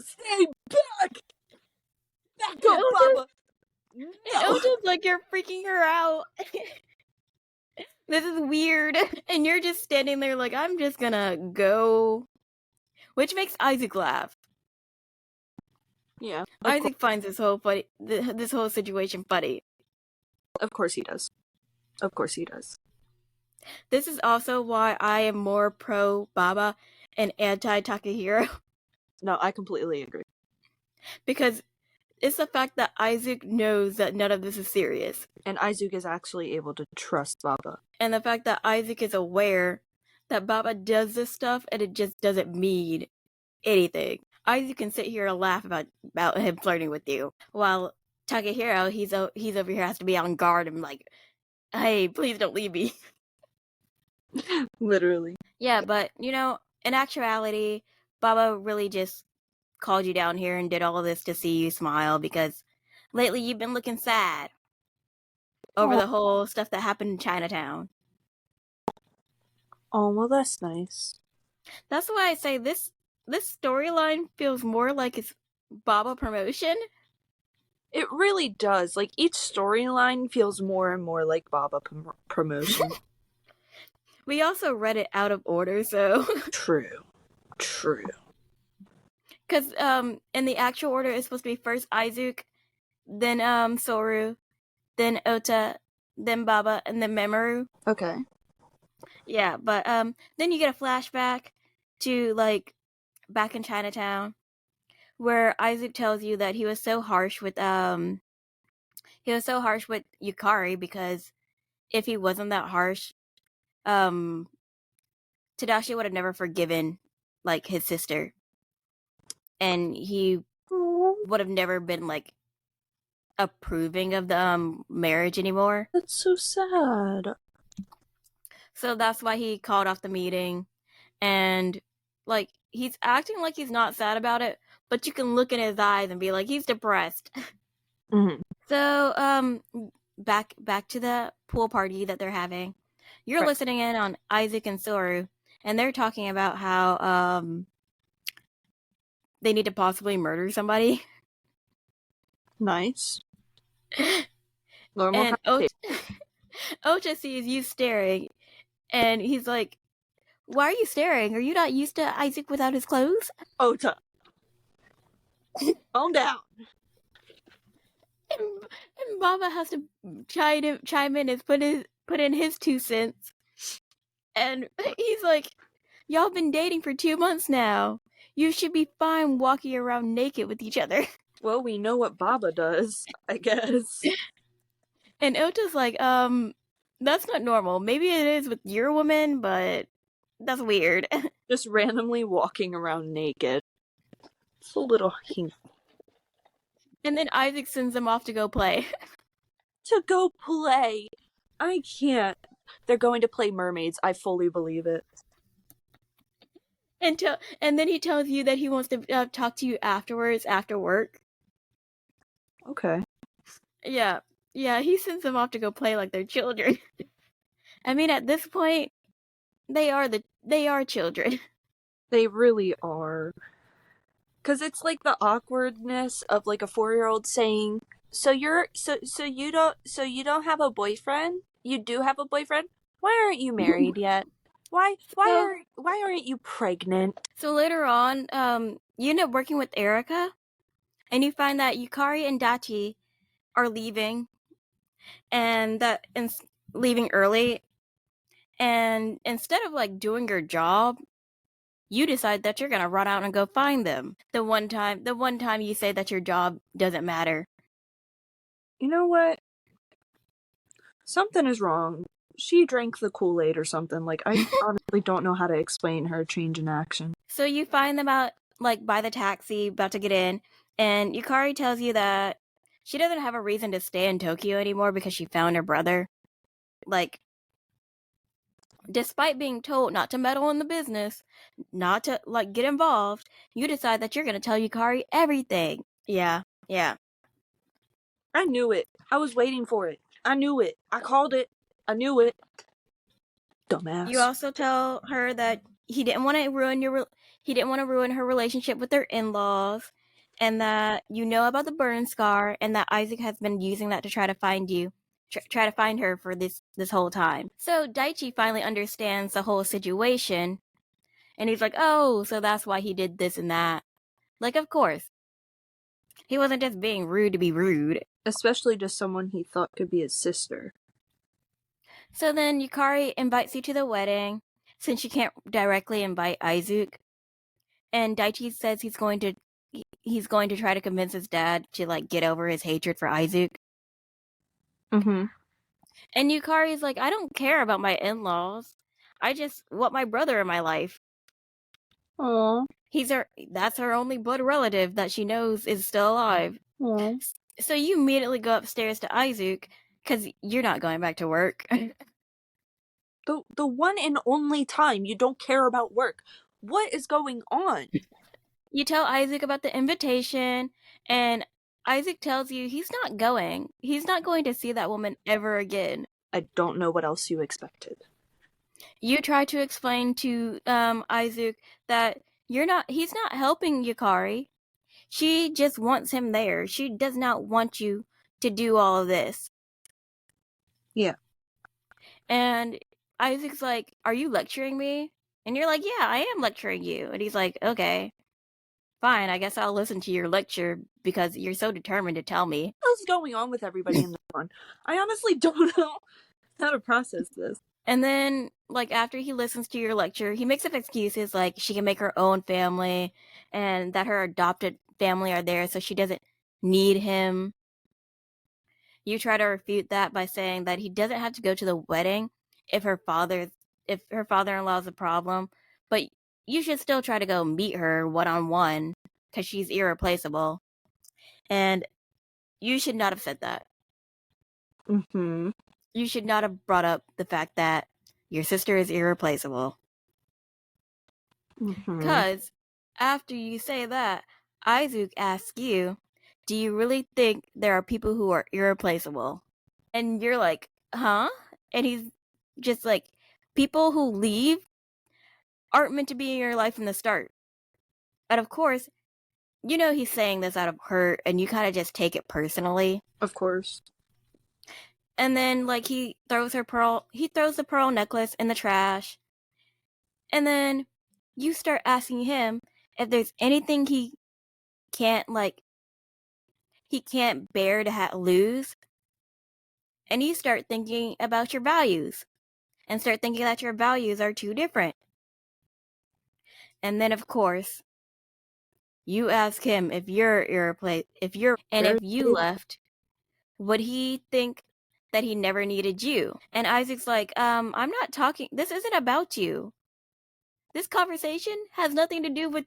Stay back! Back up, Baba! No! Ota's like, you're freaking her out. This is weird. And you're just standing there like, I'm just gonna go. Which makes Isaac laugh. Yeah. Isaac finds this whole situation funny. Of course he does. This is also why I am more pro Baba and anti Takahiro. No, I completely agree. Because it's the fact that Isaac knows that none of this is serious. And Isaac is actually able to trust Baba. And the fact that Isaac is aware that Baba does this stuff and it just doesn't mean anything. Isaac can sit here and laugh about him flirting with you, while Takahiro, he's over here, has to be on guard and like, hey, please don't leave me. Literally. Yeah, but in actuality, Baba really just called you down here and did all of this to see you smile because lately you've been looking sad over the whole stuff that happened in Chinatown. Oh, well, that's nice. That's why I say this storyline feels more like it's Baba promotion. It really does. Like, each storyline feels more and more like Baba promotion. We also read it out of order, so... True. Because in the actual order, it's supposed to be first Isaac, then Soru, then Ota, then Baba, and then Memoru. Okay. Yeah, but then you get a flashback to, like, back in Chinatown, where Isaac tells you that he was so harsh with Yukari because if he wasn't that harsh, Tadashi would have never forgiven, like, his sister. And he would have never been, like, approving of the marriage anymore. That's so sad. So that's why he called off the meeting. And, like, he's acting like he's not sad about it, but you can look in his eyes and be like, he's depressed. Mm-hmm. So, back to the pool party that they're having. You're right. Listening in on Isaac and Soru, and they're talking about how they need to possibly murder somebody. Nice. Normal. Ocha sees you staring, and he's like, "Why are you staring? Are you not used to Isaac without his clothes?" Ota, calm down. And Mama has to chime in and put in his 2 cents, and he's like, "Y'all been dating for 2 months now. You should be fine walking around naked with each other." Well, we know what Baba does, I guess. And Ota's like, that's not normal. Maybe it is with your woman, but that's weird. Just randomly walking around naked. It's a little hint. And then Isaac sends them off to go play. To go play. I can't. They're going to play mermaids. I fully believe it. And then he tells you that he wants to talk to you afterwards, after work. Okay. Yeah. Yeah, he sends them off to go play like they're children. I mean, at this point, they are children. They really are. Cause it's like the awkwardness of like a 4-year-old saying, "So you don't have a boyfriend? You do have a boyfriend? Why aren't you married yet? So, Why aren't you pregnant?" so later on, you end up working with Erica, and you find that Yukari and Dachi are leaving, and leaving early. And instead of like doing your job, you decide that you're gonna run out and go find them. The one time you say that your job doesn't matter. You know what? Something is wrong. She drank the Kool-Aid or something. Like, I honestly don't know how to explain her change in action. So you find them out like by the taxi, about to get in, and Yukari tells you that she doesn't have a reason to stay in Tokyo anymore because she found her brother. Like, despite being told not to meddle in the business, not to like get involved, you decide that you're gonna tell Yukari everything. Yeah, yeah. I knew it. I was waiting for it. I knew it. I called it. I knew it. You Dumbass. also tell her that he didn't want to ruin her relationship with her in-laws, and that you know about the burn scar, and that Isaac has been using that to try to find try to find her for this whole time. So Daichi finally understands the whole situation, and he's like, "Oh, so that's why he did this and that." Like, of course, he wasn't just being rude to be rude. Especially to someone he thought could be his sister. So then Yukari invites you to the wedding, since she can't directly invite Isaac. And Daichi says he's going to try to convince his dad to like get over his hatred for Isaac. Mm-hmm. And Yukari's like, "I don't care about my in-laws. I just want my brother in my life. Aww. That's her only blood relative that she knows is still alive." Aww. So you immediately go upstairs to Isaac because you're not going back to work. The one and only time you don't care about work. What is going on? You tell Isaac about the invitation, and Isaac tells you he's not going. He's not going to see that woman ever again. I don't know what else you expected. You try to explain to Isaac that he's not helping Yukari. She just wants him there. She does not want you to do all of this. Yeah. And Isaac's like, "Are you lecturing me?" And you're like, "Yeah, I am lecturing you." And he's like, "Okay, fine, I guess I'll listen to your lecture because you're so determined to tell me." What's going on with everybody in this one? I honestly don't know how to process this. And then, like, after he listens to your lecture, he makes up excuses like she can make her own family and that her adopted family are there, so she doesn't need him. You try to refute that by saying that he doesn't have to go to the wedding if if her father-in-law is a problem, but you should still try to go meet her one-on-one because she's irreplaceable. And you should not have said that. Mm-hmm. You should not have brought up the fact that your sister is irreplaceable. Mm-hmm. Because after you say that, Isaac asks you, "Do you really think there are people who are irreplaceable?" And you're like, "Huh?" And he's just like, "People who leave aren't meant to be in your life from the start." And of course, you know he's saying this out of hurt, and you kind of just take it personally. Of course. And then like he throws the pearl necklace in the trash. And then you start asking him if there's anything can't like he can't bear to lose. And you start thinking about your values and start thinking that your values are too different. And then of course, you ask him if you're irreplaceable, and if you left, would he think that he never needed you? And Isaac's like, I'm not talking, this isn't about you. This conversation has nothing to do with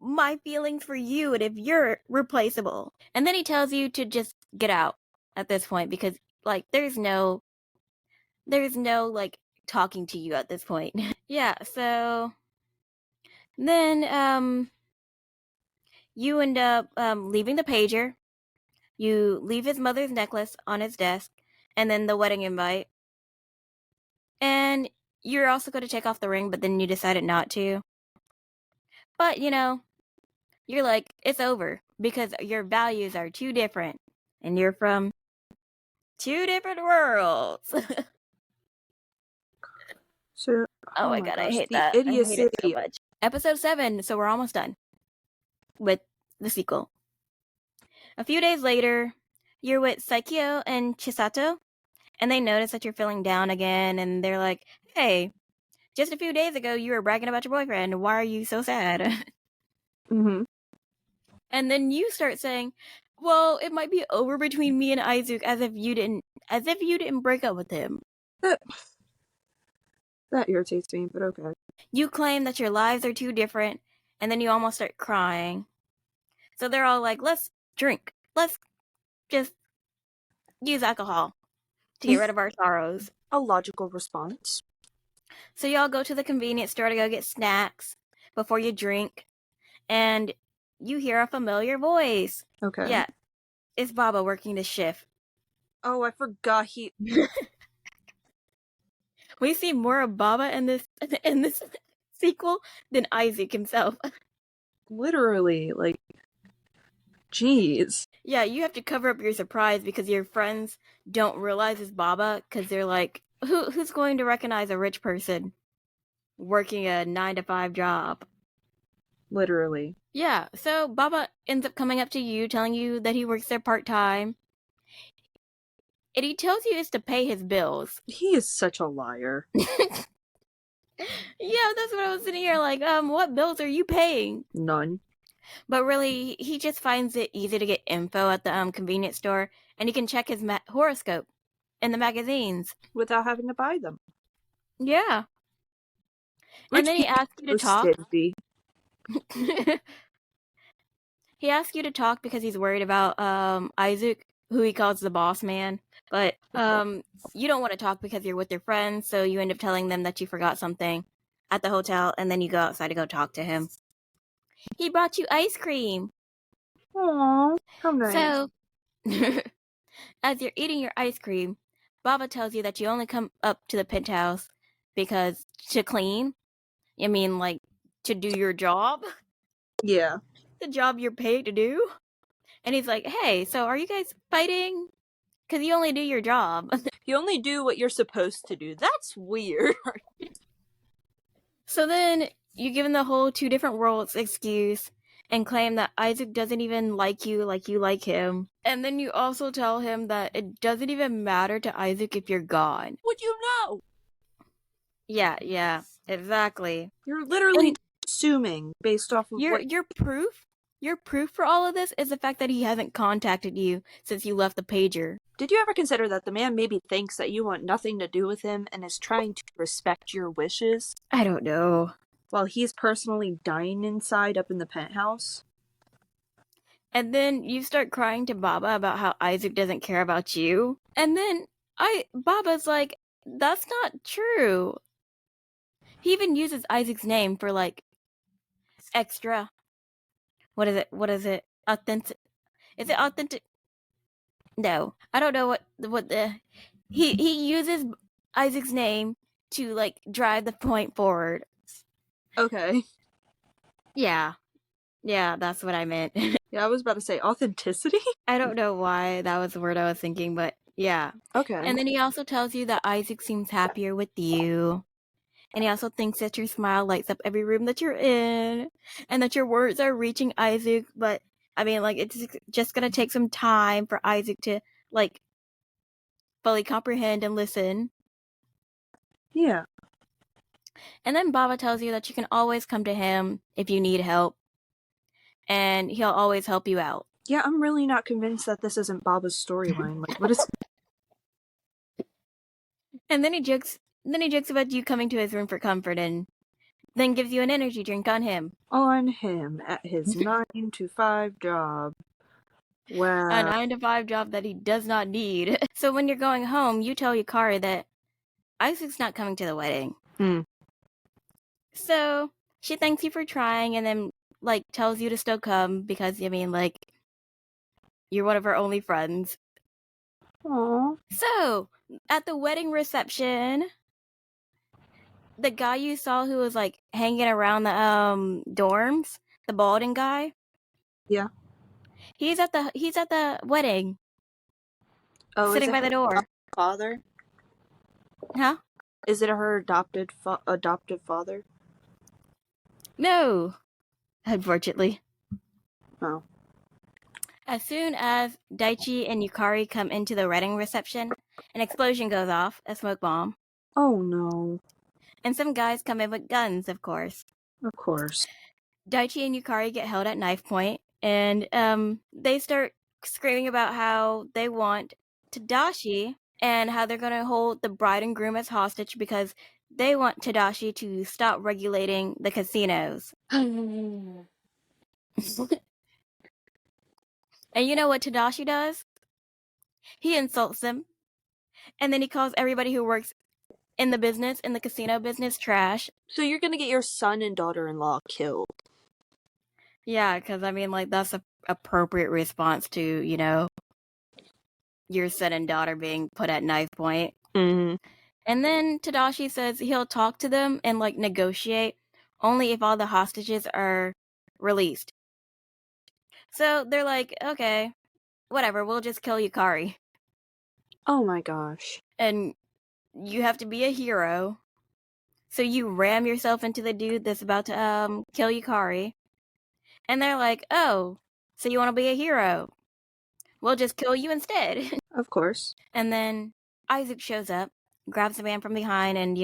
my feelings for you and if you're replaceable. And then he tells you to just get out at this point because like there's no like talking to you at this point. Yeah, so then you end up leaving the pager. You leave his mother's necklace on his desk and then the wedding invite. And you're also going to take off the ring, but then you decided not to. But, you know, you're like, it's over because your values are too different and you're from two different worlds. So, Oh my god, I gosh, hate the that. I hate idiocy. it so much. Episode 7, so we're almost done with the sequel. A few days later, you're with Saikyo and Chisato, and they notice that you're feeling down again, and they're like, hey, just a few days ago you were bragging about your boyfriend. Why are you so sad? Mm-hmm. And then you start saying, well, it might be over between me and Eisuke as if you didn't break up with him. That irritates me, but okay. You claim that your lives are too different, and then you almost start crying. So they're all like, let's drink. Let's just use alcohol to get rid of our sorrows. A logical response. So y'all go to the convenience store to go get snacks before you drink, and you hear a familiar voice. Okay. Yeah, it's Baba working the shift. Oh, I forgot he... We see more of Baba in this sequel than Isaac himself. Literally, like... Jeez. Yeah, you have to cover up your surprise because your friends don't realize it's Baba because they're like, who's going to recognize a rich person working a 9-to-5 job? Literally. Yeah, so Baba ends up coming up to you, telling you that he works there part-time. And he tells you it's to pay his bills. He is such a liar. Yeah, that's what I was sitting here like, what bills are you paying? None. But really, he just finds it easy to get info at the convenience store, and he can check his horoscope in the magazines. Without having to buy them. Yeah. Rich And then he asks you to talk. He asks you to talk because he's worried about Isaac, who he calls the boss man. But you don't want to talk because you're with your friends, so you end up telling them that you forgot something at the hotel, and then you go outside to go talk to him. He brought you ice cream. Aww, how nice. So, as you're eating your ice cream, Baba tells you that you only come up to the penthouse because to clean. I mean, like, to do your job. Yeah. The job you're paid to do. And he's like, hey, so are you guys fighting? Because you only do your job. You only do what you're supposed to do. That's weird. So then you give him the whole two different worlds excuse and claim that Isaac doesn't even like you like him. And then you also tell him that it doesn't even matter to Isaac if you're gone. Would you know? Yeah, exactly. You're literally assuming based off of your proof. Your proof for all of this is the fact that he hasn't contacted you since you left the pager. Did you ever consider that the man maybe thinks that you want nothing to do with him and is trying to respect your wishes? I don't know. While he's personally dying inside up in the penthouse? And then you start crying to Baba about how Isaac doesn't care about you. And then Baba's like, that's not true. He even uses Isaac's name for like extra. What is it? Authentic. Is it authentic? No. I don't know what the he uses Isaac's name to like drive the point forward. Okay. Yeah, that's what I meant. Yeah, I was about to say authenticity? I don't know why that was the word I was thinking, but Yeah. Okay. And then he also tells you that Isaac seems happier with you. And he also thinks that your smile lights up every room that you're in, and that your words are reaching Isaac. But I mean, like, it's just gonna take some time for Isaac to, like, fully comprehend and listen. Yeah. And then Baba tells you that you can always come to him if you need help, and he'll always help you out. Yeah, I'm really not convinced that this isn't Baba's storyline. Like, what is... And then he jokes. Then he jokes about you coming to his room for comfort, and then gives you an energy drink on him. on him at his 9 to 5 job? A Wow. 9 to 5 job that he does not need. So when you're going home, you tell Yukari that Isaac's not coming to the wedding. Hmm. So she thanks you for trying, and then, like, tells you to still come because, I mean, like, you're one of her only friends. Aww. So at the wedding reception, the guy you saw who was, like, hanging around the dorms, the balding guy, Yeah. he's at the wedding, Oh, is sitting it by the her door. father? Huh? Is it her adopted father? No, unfortunately. Oh. As soon as Daichi and Yukari come into the wedding reception, an explosion goes off, a smoke bomb, Oh no. and some guys come in with guns, of course. Of course. Daichi and Yukari get held at knife point, and they start screaming about how they want Tadashi and how they're going to hold the bride and groom as hostage because they want Tadashi to stop regulating the casinos. And you know what Tadashi does? He insults them, and then he calls everybody who works in the casino business, trash. So you're gonna get your son and daughter-in-law killed? Yeah, because I mean, like, that's a appropriate response to, your son and daughter being put at knife point. Mm-hmm. And then Tadashi says he'll talk to them and, like, negotiate only if all the hostages are released. So they're like, okay, whatever, we'll just kill Yukari. Oh my gosh. And you have to be a hero. So you ram yourself into the dude that's about to kill Yukari. And they're like, oh, so you want to be a hero? We'll just kill you instead. Of course. And then Isaac shows up, grabs the man from behind, and,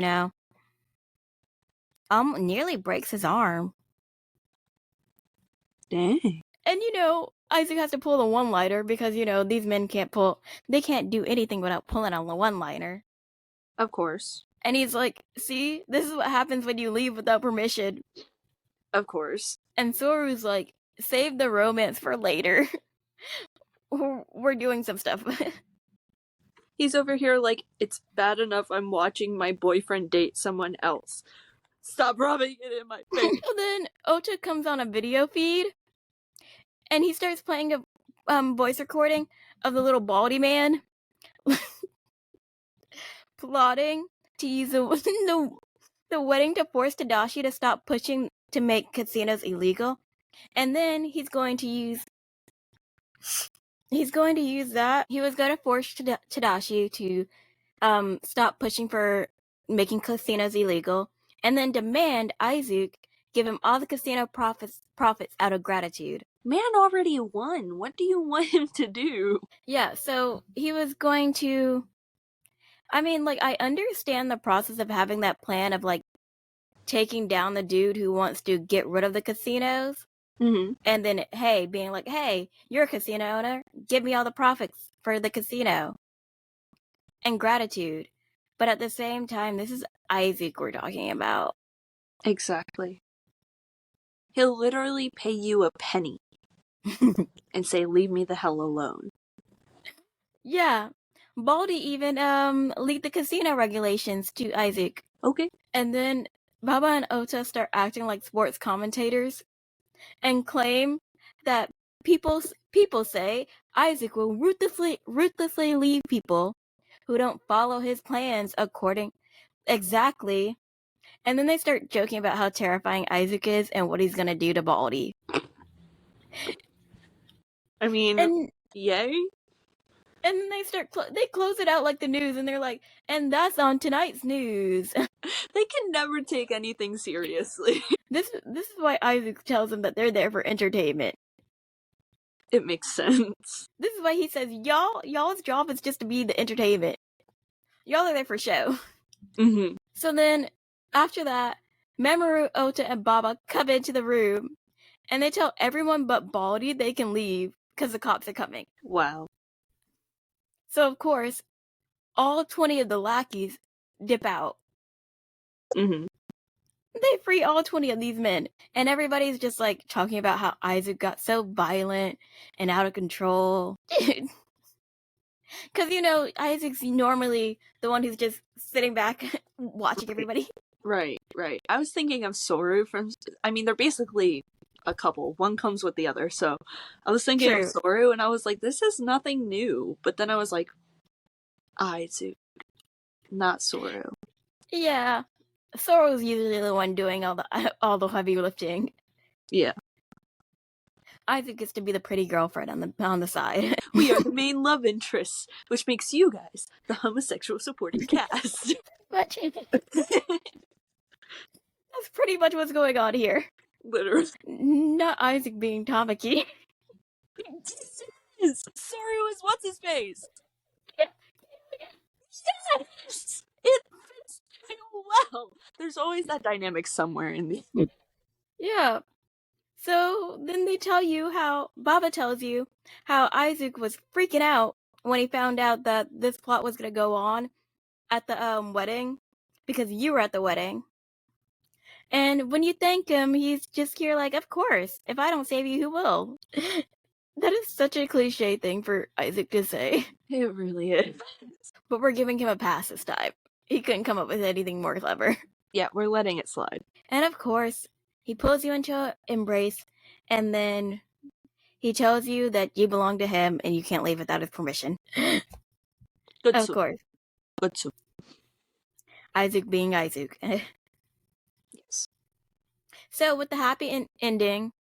nearly breaks his arm. Dang. And, Isaac has to pull the one-liner because, these men they can't do anything without pulling on the one-liner. Of course. And he's like, see, this is what happens when you leave without permission. Of course. And Soru's like, save the romance for later. We're doing some stuff. He's over here like, it's bad enough I'm watching my boyfriend date someone else. Stop rubbing it in my face. So then Ota comes on a video feed, and he starts playing a voice recording of the little baldy man plotting to use the wedding to force Tadashi to stop pushing to make casinos illegal. And then he's going to use that. He was going to force Tadashi to stop pushing for making casinos illegal, and then demand Isaac give him all the casino profits out of gratitude. Man already won. What do you want him to do? Yeah, so he was going to... I mean, like, I understand the process of having that plan of, like, taking down the dude who wants to get rid of the casinos. Mm-hmm. And then, being like, hey, you're a casino owner. Give me all the profits for the casino. And gratitude. But at the same time, this is Isaac we're talking about. Exactly. He'll literally pay you a penny and say, leave me the hell alone. Yeah. Baldy even leaked the casino regulations to Isaac. Okay. And then Baba and Ota start acting like sports commentators and claim that people say Isaac will ruthlessly leave people who don't follow his plans exactly. And then they start joking about how terrifying Isaac is and what he's gonna do to Baldy. I mean, And yay? And then they close it out like the news, and they're like, and that's on tonight's news. They can never take anything seriously. This is why Isaac tells them that they're there for entertainment. It makes sense. This is why he says, y'all's job is just to be the entertainment. Y'all are there for show. Mm-hmm. So then, after that, Mamoru, Ota, and Baba come into the room, and they tell everyone but Baldy they can leave because the cops are coming. Wow. So, of course, all 20 of the lackeys dip out. Mm-hmm. They free all 20 of these men, and everybody's just like talking about how Isaac got so violent and out of control. Dude. Because, Isaac's normally the one who's just sitting back watching everybody. Right. I was thinking of Soru from... I mean, they're basically a couple. One comes with the other, so... I was thinking of Soru, and I was like, this is nothing new. But then I was like, Aizu, not Soru. Yeah. Soru's usually the one doing all the heavy lifting. Yeah. Isaac gets to be the pretty girlfriend on the side. We are the main love interests, which makes you guys the homosexual supporting cast. But that's pretty much what's going on here. Literally. Not Isaac being Tamaki. Yes! Soru is what's his face? Yes! It fits so well. There's always that dynamic somewhere in the... Yeah. So then they tell you how Baba tells you how Isaac was freaking out when he found out that this plot was going to go on at the wedding because you were at the wedding. And when you thank him, he's just here like, of course, if I don't save you, who will? That is such a cliche thing for Isaac to say. It really is. But we're giving him a pass this time. He couldn't come up with anything more clever. Yeah, we're letting it slide. And of course, he pulls you into an embrace, and then he tells you that you belong to him and you can't leave without his permission. Good of course. Good. Isaac being Isaac. Yes. So with the happy ending,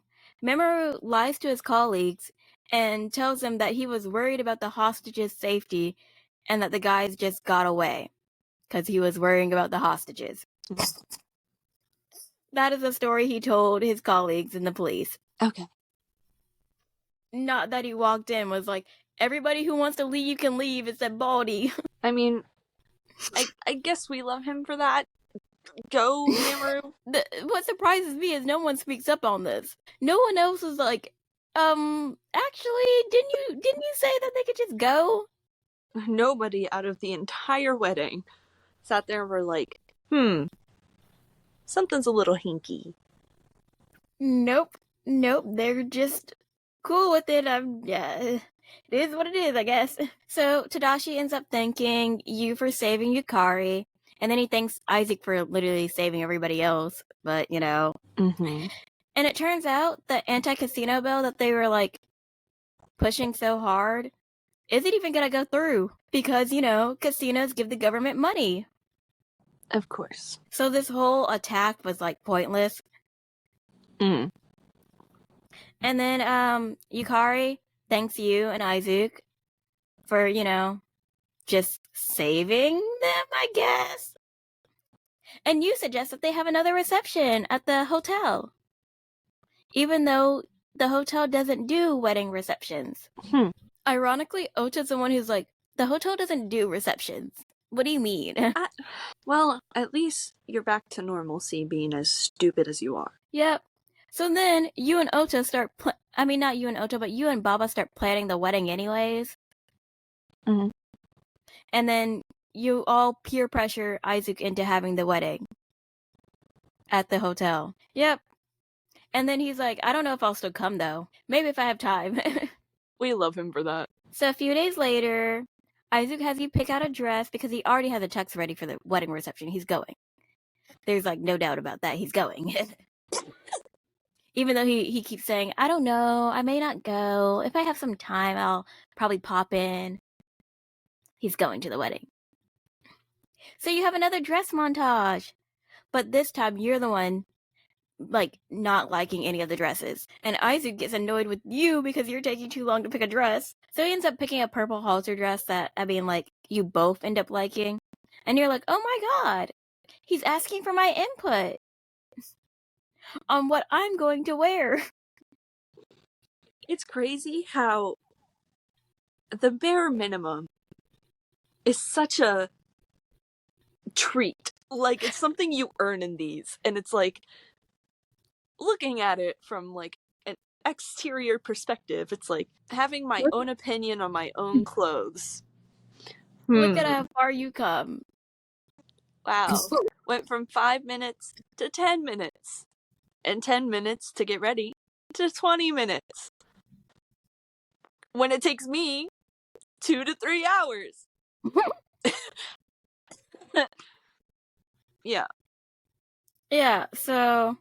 Mamoru lies to his colleagues and tells them that he was worried about the hostages' safety and that the guys just got away because he was worrying about the hostages. That is a story he told his colleagues and the police. Okay. Not that he walked in was like, everybody who wants to leave, you can leave, except Baldy. I mean, I guess we love him for that. Go, Mamoru. What surprises me is no one speaks up on this. No one else is like, actually, didn't you say that they could just go? Nobody out of the entire wedding sat there and were like, something's a little hinky. Nope. They're just cool with it. Yeah, it is what it is, I guess. So Tadashi ends up thanking you for saving Yukari, and then he thanks Isaac for literally saving everybody else. But Mm-hmm. And it turns out the anti-casino bill that they were like pushing so hard isn't even gonna go through because casinos give the government money. Of course. So this whole attack was like pointless. Mm. And then Yukari thanks you and Isaac for, just saving them, I guess. And you suggest that they have another reception at the hotel. Even though the hotel doesn't do wedding receptions. Ironically, Ota's the one who's like, the hotel doesn't do receptions. What do you mean? Well, at least you're back to normalcy being as stupid as you are. Yep. So then you and Ota start, not you and Ota, but you and Baba start planning the wedding anyways. Mm-hmm. And then you all peer pressure Isaac into having the wedding at the hotel. Yep. And then he's like, I don't know if I'll still come though. Maybe if I have time. We love him for that. So a few days later, Isaac has you pick out a dress because he already has a tux ready for the wedding reception. He's going. There's like no doubt about that. He's going. Even though he keeps saying, I don't know, I may not go. If I have some time, I'll probably pop in. He's going to the wedding. So you have another dress montage. But this time, you're the one like not liking any of the dresses. And Isaac gets annoyed with you because you're taking too long to pick a dress. So he ends up picking a purple halter dress that, I mean, like, you both end up liking. And you're like, oh my god, he's asking for my input on what I'm going to wear. It's crazy how the bare minimum is such a treat. Like, it's something you earn in these. And it's like, looking at it from like an exterior perspective, it's like having my own opinion on my own clothes. Look at how far you come. Wow. Went from 5 minutes to 10 minutes. And 10 minutes to get ready to 20 minutes. When it takes me 2 to 3 hours. Yeah. Yeah, so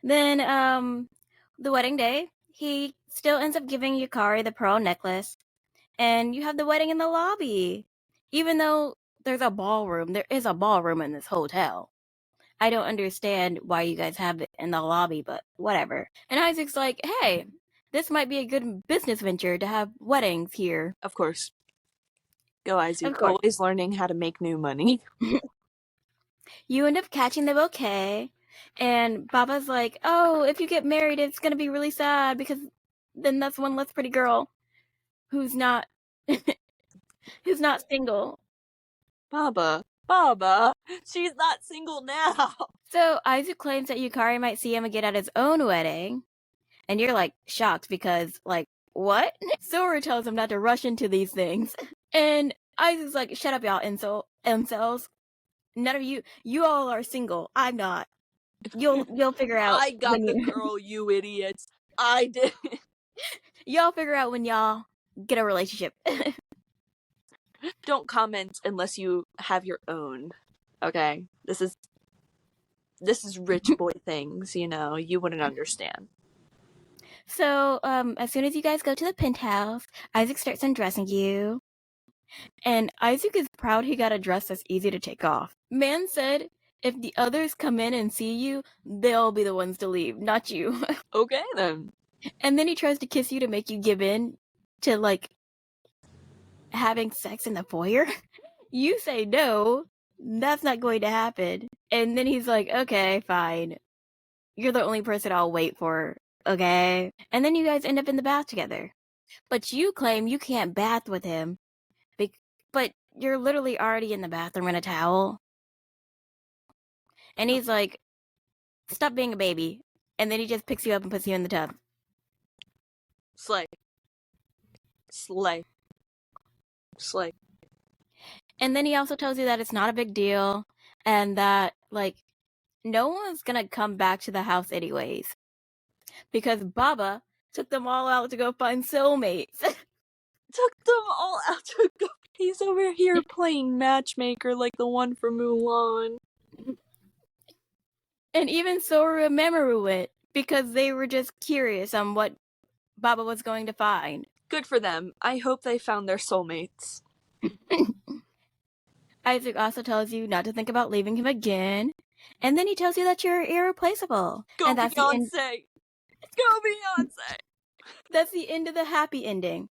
then the wedding day, he still ends up giving Yukari the pearl necklace, and you have the wedding in the lobby. Even though there's a ballroom, there is a ballroom in this hotel. I don't understand why you guys have it in the lobby, but whatever. And Isaac's like, hey, this might be a good business venture to have weddings here. Of course. Go, Eisuke. Of course. Always learning how to make new money. You end up catching the bouquet, and Baba's like, oh, if you get married, it's going to be really sad because then that's one less pretty girl who's not who's not single. Baba, she's not single now. So Isaac claims that Yukari might see him again at his own wedding, and you're like shocked because like what? Sora tells him not to rush into these things, and Isaac's like, shut up, y'all, incels. None of you all are single. I'm not. You'll figure out. I got the girl, you idiots. I did. Y'all figure out when y'all get a relationship. Don't comment unless you have your own. Okay? This is rich boy things, you know. You wouldn't understand. So, as soon as you guys go to the penthouse, Isaac starts undressing you. And Isaac is proud he got a dress that's easy to take off. Man said, if the others come in and see you, they'll be the ones to leave, not you. Okay, then. And then he tries to kiss you to make you give in to, like, having sex in the foyer. You say no, that's not going to happen. And then he's like, okay, fine. You're the only person I'll wait for, okay? And then you guys end up in the bath together. But you claim you can't bath with him. But you're literally already in the bathroom in a towel. And he's like, stop being a baby. And then he just picks you up and puts you in the tub. Slay. And then he also tells you that it's not a big deal. And that, like, no one's gonna come back to the house anyways. Because Baba took them all out to go find soulmates. Took them all out to go. He's over here playing matchmaker like the one from Mulan. And even Soru and Mamoru went because they were just curious on what Baba was going to find. Good for them. I hope they found their soulmates. Isaac also tells you not to think about leaving him again. And then he tells you that you're irreplaceable. Go and that's Beyonce! Go Beyonce! That's the end of the happy ending.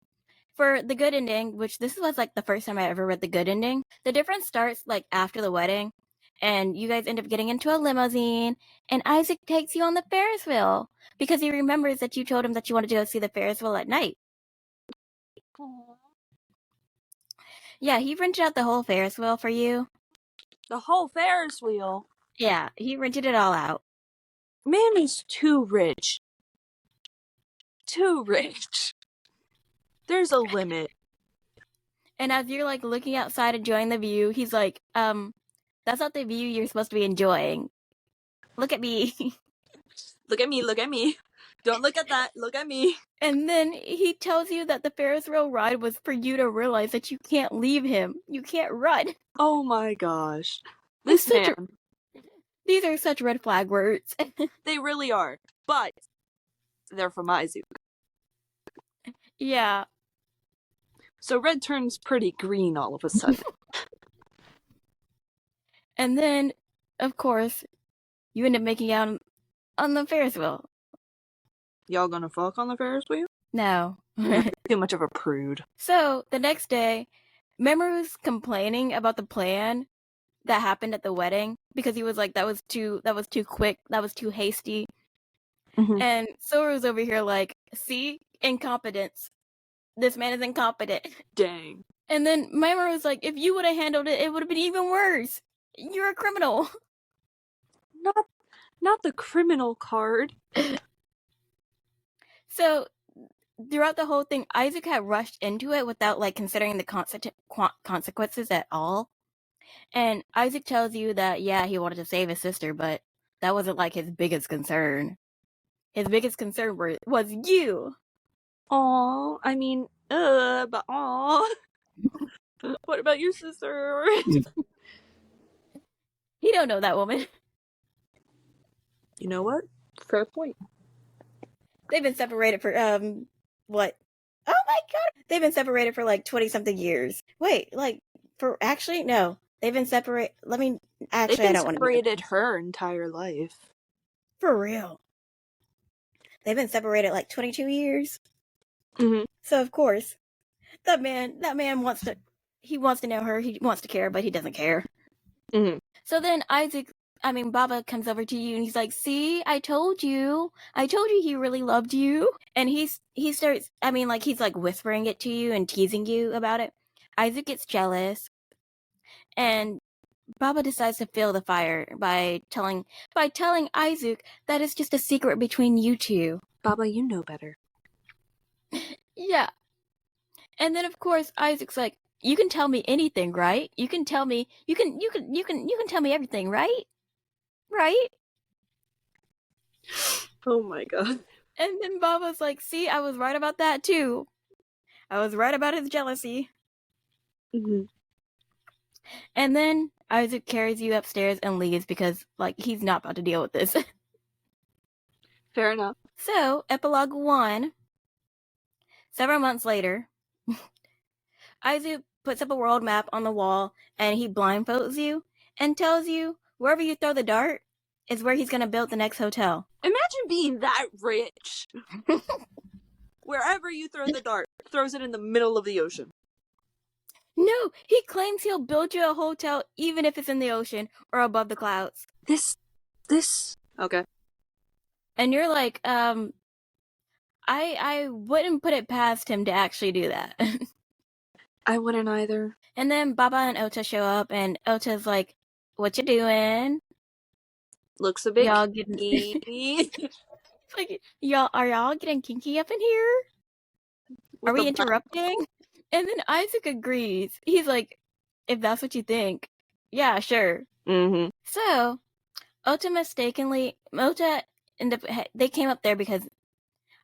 For the good ending, which this was like the first time I ever read the good ending, the difference starts like after the wedding, and you guys end up getting into a limousine, and Isaac takes you on the Ferris wheel because he remembers that you told him that you wanted to go see the Ferris wheel at night. Aww. Yeah, he rented out the whole Ferris wheel for you. The whole Ferris wheel? Yeah, he rented it all out. Man is too rich. Too rich. There's a limit. And as you're like looking outside enjoying the view, he's like, that's not the view you're supposed to be enjoying. Look at me. Look at me. Don't look at that. Look at me. And then he tells you that the Ferris wheel ride was for you to realize that you can't leave him. You can't run. Oh my gosh. This man. These are such red flag words. They really are. But they're from Izuku. Yeah. So red turns pretty green all of a sudden. And then, of course, you end up making out on the Ferris wheel. Y'all gonna fuck on the Ferris wheel? No. Too much of a prude. So the next day, Memory's complaining about the plan that happened at the wedding because he was like, that was too quick, that was too hasty. Mm-hmm. And Sora's over here like, see, incompetence. This man is incompetent. Dang. And then Memory was like, if you would have handled it, it would have been even worse. You're a criminal. Not the criminal card. So throughout the whole thing, Isaac had rushed into it without like considering the consequences at all. And Isaac tells you that, yeah, he wanted to save his sister, but that wasn't like his biggest concern. His biggest concern was you. Aw, I mean, but aw. What about your sister? He don't know that woman. You know what? Fair point. They've been separated for, what? Oh my god! They've been separated for like 20-something years. Wait, like, actually, no. They've been separated, actually, I don't want to. Separated her entire life. For real. They've been separated like 22 years. Mm-hmm. So of course, that man wants to know her, he wants to care, but he doesn't care. Mm-hmm. So then Baba comes over to you and he's like, see, I told you he really loved you. And he starts, he's like whispering it to you and teasing you about it. Isaac gets jealous and Baba decides to fill the fire by telling Isaac that it's just a secret between you two. Baba, you know better. Yeah. And then of course Isaac's like, you can tell me anything, right? You can tell me tell me everything, right? Right? Oh my god. And then Baba's like, see, I was right about that too. I was right about his jealousy. Mm-hmm. And then Isaac carries you upstairs and leaves because, like, he's not about to deal with this. Fair enough. So, epilogue 1. Several months later, Isaac puts up a world map on the wall and he blindfolds you and tells you wherever you throw the dart is where he's going to build the next hotel. Imagine being that rich. Wherever you throw the dart, throws it in the middle of the ocean. No, he claims he'll build you a hotel even if it's in the ocean or above the clouds. This. Okay. And you're like, I wouldn't put it past him to actually do that. I wouldn't either. And then Baba and Ota show up, and Ota's like, what you doing? Looks a bit y'all kinky. Like, are y'all getting kinky up in here? Are we interrupting? And then Isaac agrees. He's like, if that's what you think, yeah, sure. Mm-hmm. So, they came up there because,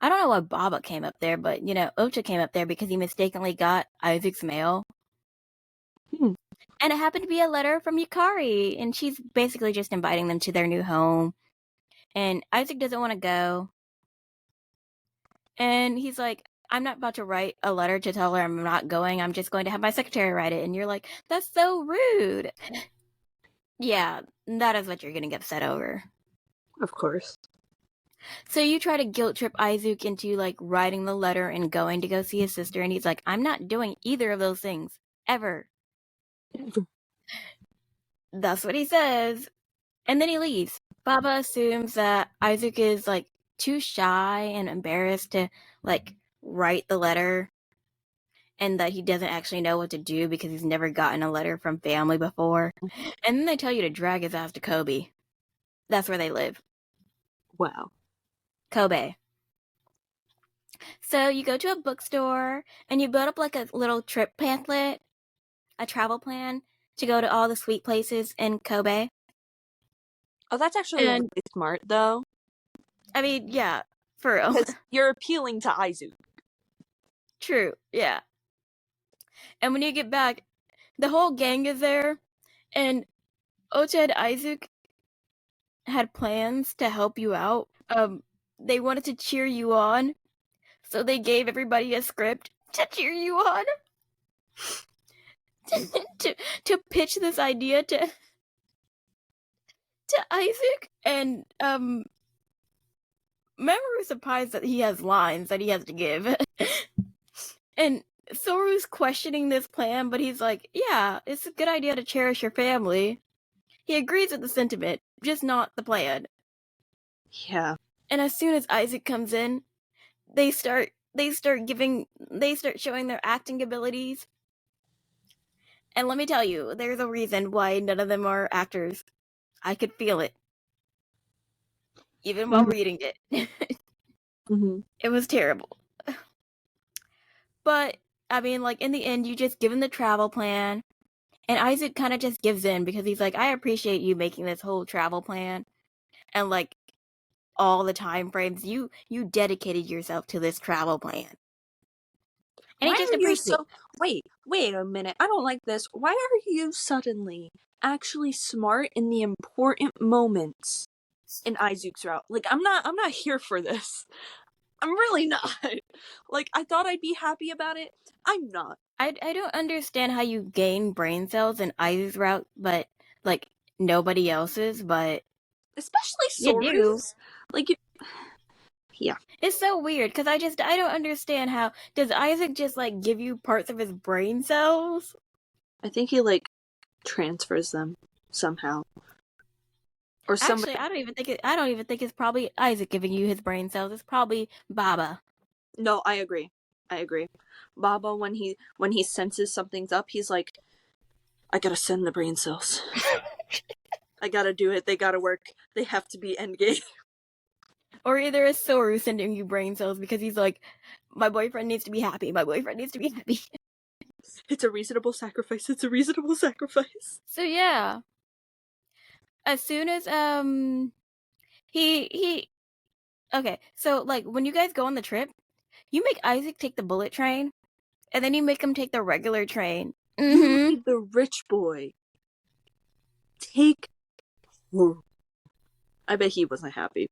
I don't know why Baba came up there, but, Ota came up there because he mistakenly got Isaac's mail. And it happened to be a letter from Yukari, and she's basically just inviting them to their new home. And Isaac doesn't want to go. And he's like, I'm not about to write a letter to tell her I'm not going. I'm just going to have my secretary write it. And you're like, that's so rude. Yeah, that is what you're going to get upset over. Of course. So you try to guilt trip Isaac into, like, writing the letter and going to go see his sister. And he's like, I'm not doing either of those things. Ever. That's what he says. And then he leaves. Baba assumes that Isaac is, like, too shy and embarrassed to, like, write the letter, and that he doesn't actually know what to do because he's never gotten a letter from family before. And then they tell you to drag his ass to Kobe. That's where they live. Wow. Kobe. So you go to a bookstore and you build up like a little trip pamphlet, a travel plan to go to all the sweet places in Kobe. Oh, that's actually really smart, though. I mean, yeah, for real. Because you're appealing to Aizu. True, yeah. And when you get back, the whole gang is there, and Ocha and Isaac had plans to help you out. They wanted to cheer you on, so they gave everybody a script to cheer you on. to pitch this idea to Isaac, and Mamoru's surprised that he has lines that he has to give. And Soru's questioning this plan, but he's like, yeah, it's a good idea to cherish your family. He agrees with the sentiment, just not the plan. Yeah. And as soon as Isaac comes in, they start showing their acting abilities. And let me tell you, there's a reason why none of them are actors. I could feel it, even while Mhm. reading it. Mhm. It was terrible. But, I mean, like, in the end, you just give him the travel plan. And Isaac kind of just gives in because he's like, I appreciate you making this whole travel plan. And, like, all the time frames. You dedicated yourself to this travel plan. And Why he just are you appreciates. so. Wait a minute. I don't like this. Why are you suddenly actually smart in the important moments in Izuku's route? Like, I'm not here for this. I'm really not. Like, I thought I'd be happy about it. I'm not. I don't understand how you gain brain cells in Isaac's route, but like nobody else's, but Especially you do. Soru's. Like, yeah. It's so weird because I don't understand how does Isaac just like give you parts of his brain cells? I think he, like, transfers them somehow. Or somebody. Actually, I don't even think it's probably Isaac giving you his brain cells. It's probably Baba. No, I agree. I agree. Baba, when he senses something's up, he's like, I gotta send the brain cells. I gotta do it. They gotta work. They have to be endgame. Or either it's Soru sending you brain cells because he's like, my boyfriend needs to be happy. My boyfriend needs to be happy. It's a reasonable sacrifice. It's a reasonable sacrifice. So yeah, as soon as he okay, so like when you guys go on the trip, you make Isaac take the bullet train, and then you make him take the regular train. You Mm-hmm. made the rich boy take. I bet he wasn't happy.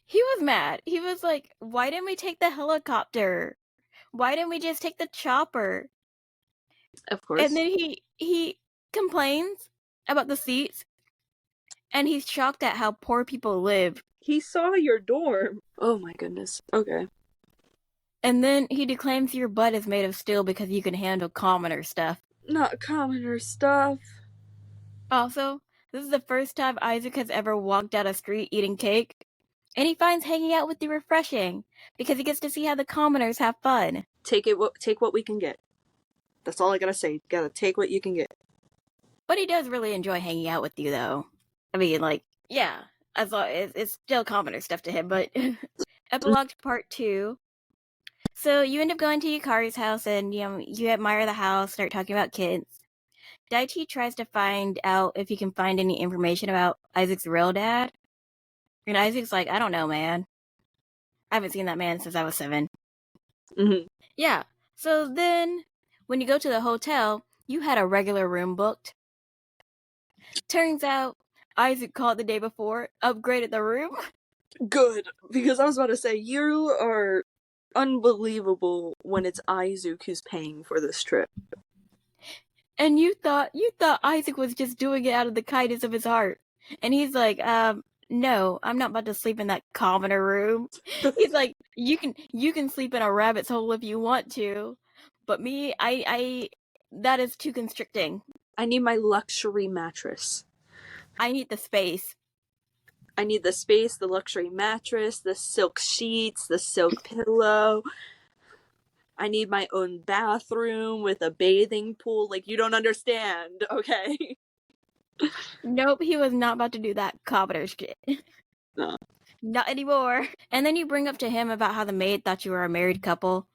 He was mad. He was like, "Why didn't we take the helicopter? Why didn't we just take the chopper?" Of And course. then he complains about the seats, and he's shocked at how poor people live. He saw your dorm. Oh my goodness. Okay. And then he declaims your butt is made of steel because you can handle commoner stuff. Not commoner stuff. Also, this is the first time Isaac has ever walked down a street eating cake, and he finds hanging out with you refreshing because he gets to see how the commoners have fun. Take what we can get. That's all I gotta say. Gotta take what you can get. But he does really enjoy hanging out with you, though. I mean, like, yeah, as long it's still commoner stuff to him. But epilogue part 2. So you end up going to Yukari's house, and you admire the house, start talking about kids. Daichi tries to find out if he can find any information about Isaac's real dad. And Isaac's like, I don't know, man. I haven't seen that man since I was 7. Mm-hmm. Yeah. So then, when you go to the hotel, you had a regular room booked. Turns out, Isaac called the day before, upgraded the room. Good, because I was about to say you are unbelievable when it's Izuku who's paying for this trip. And you thought Isaac was just doing it out of the kindness of his heart. And he's like, no, I'm not about to sleep in that commoner room. He's like, you can sleep in a rabbit's hole if you want to, but me, I that is too constricting. I need my luxury mattress. I need the space. I need the space, the luxury mattress, the silk sheets, the silk pillow. I need my own bathroom with a bathing pool. Like, you don't understand, okay? Nope, he was not about to do that commoner shit. No. Not anymore. And then you bring up to him about how the maid thought you were a married couple.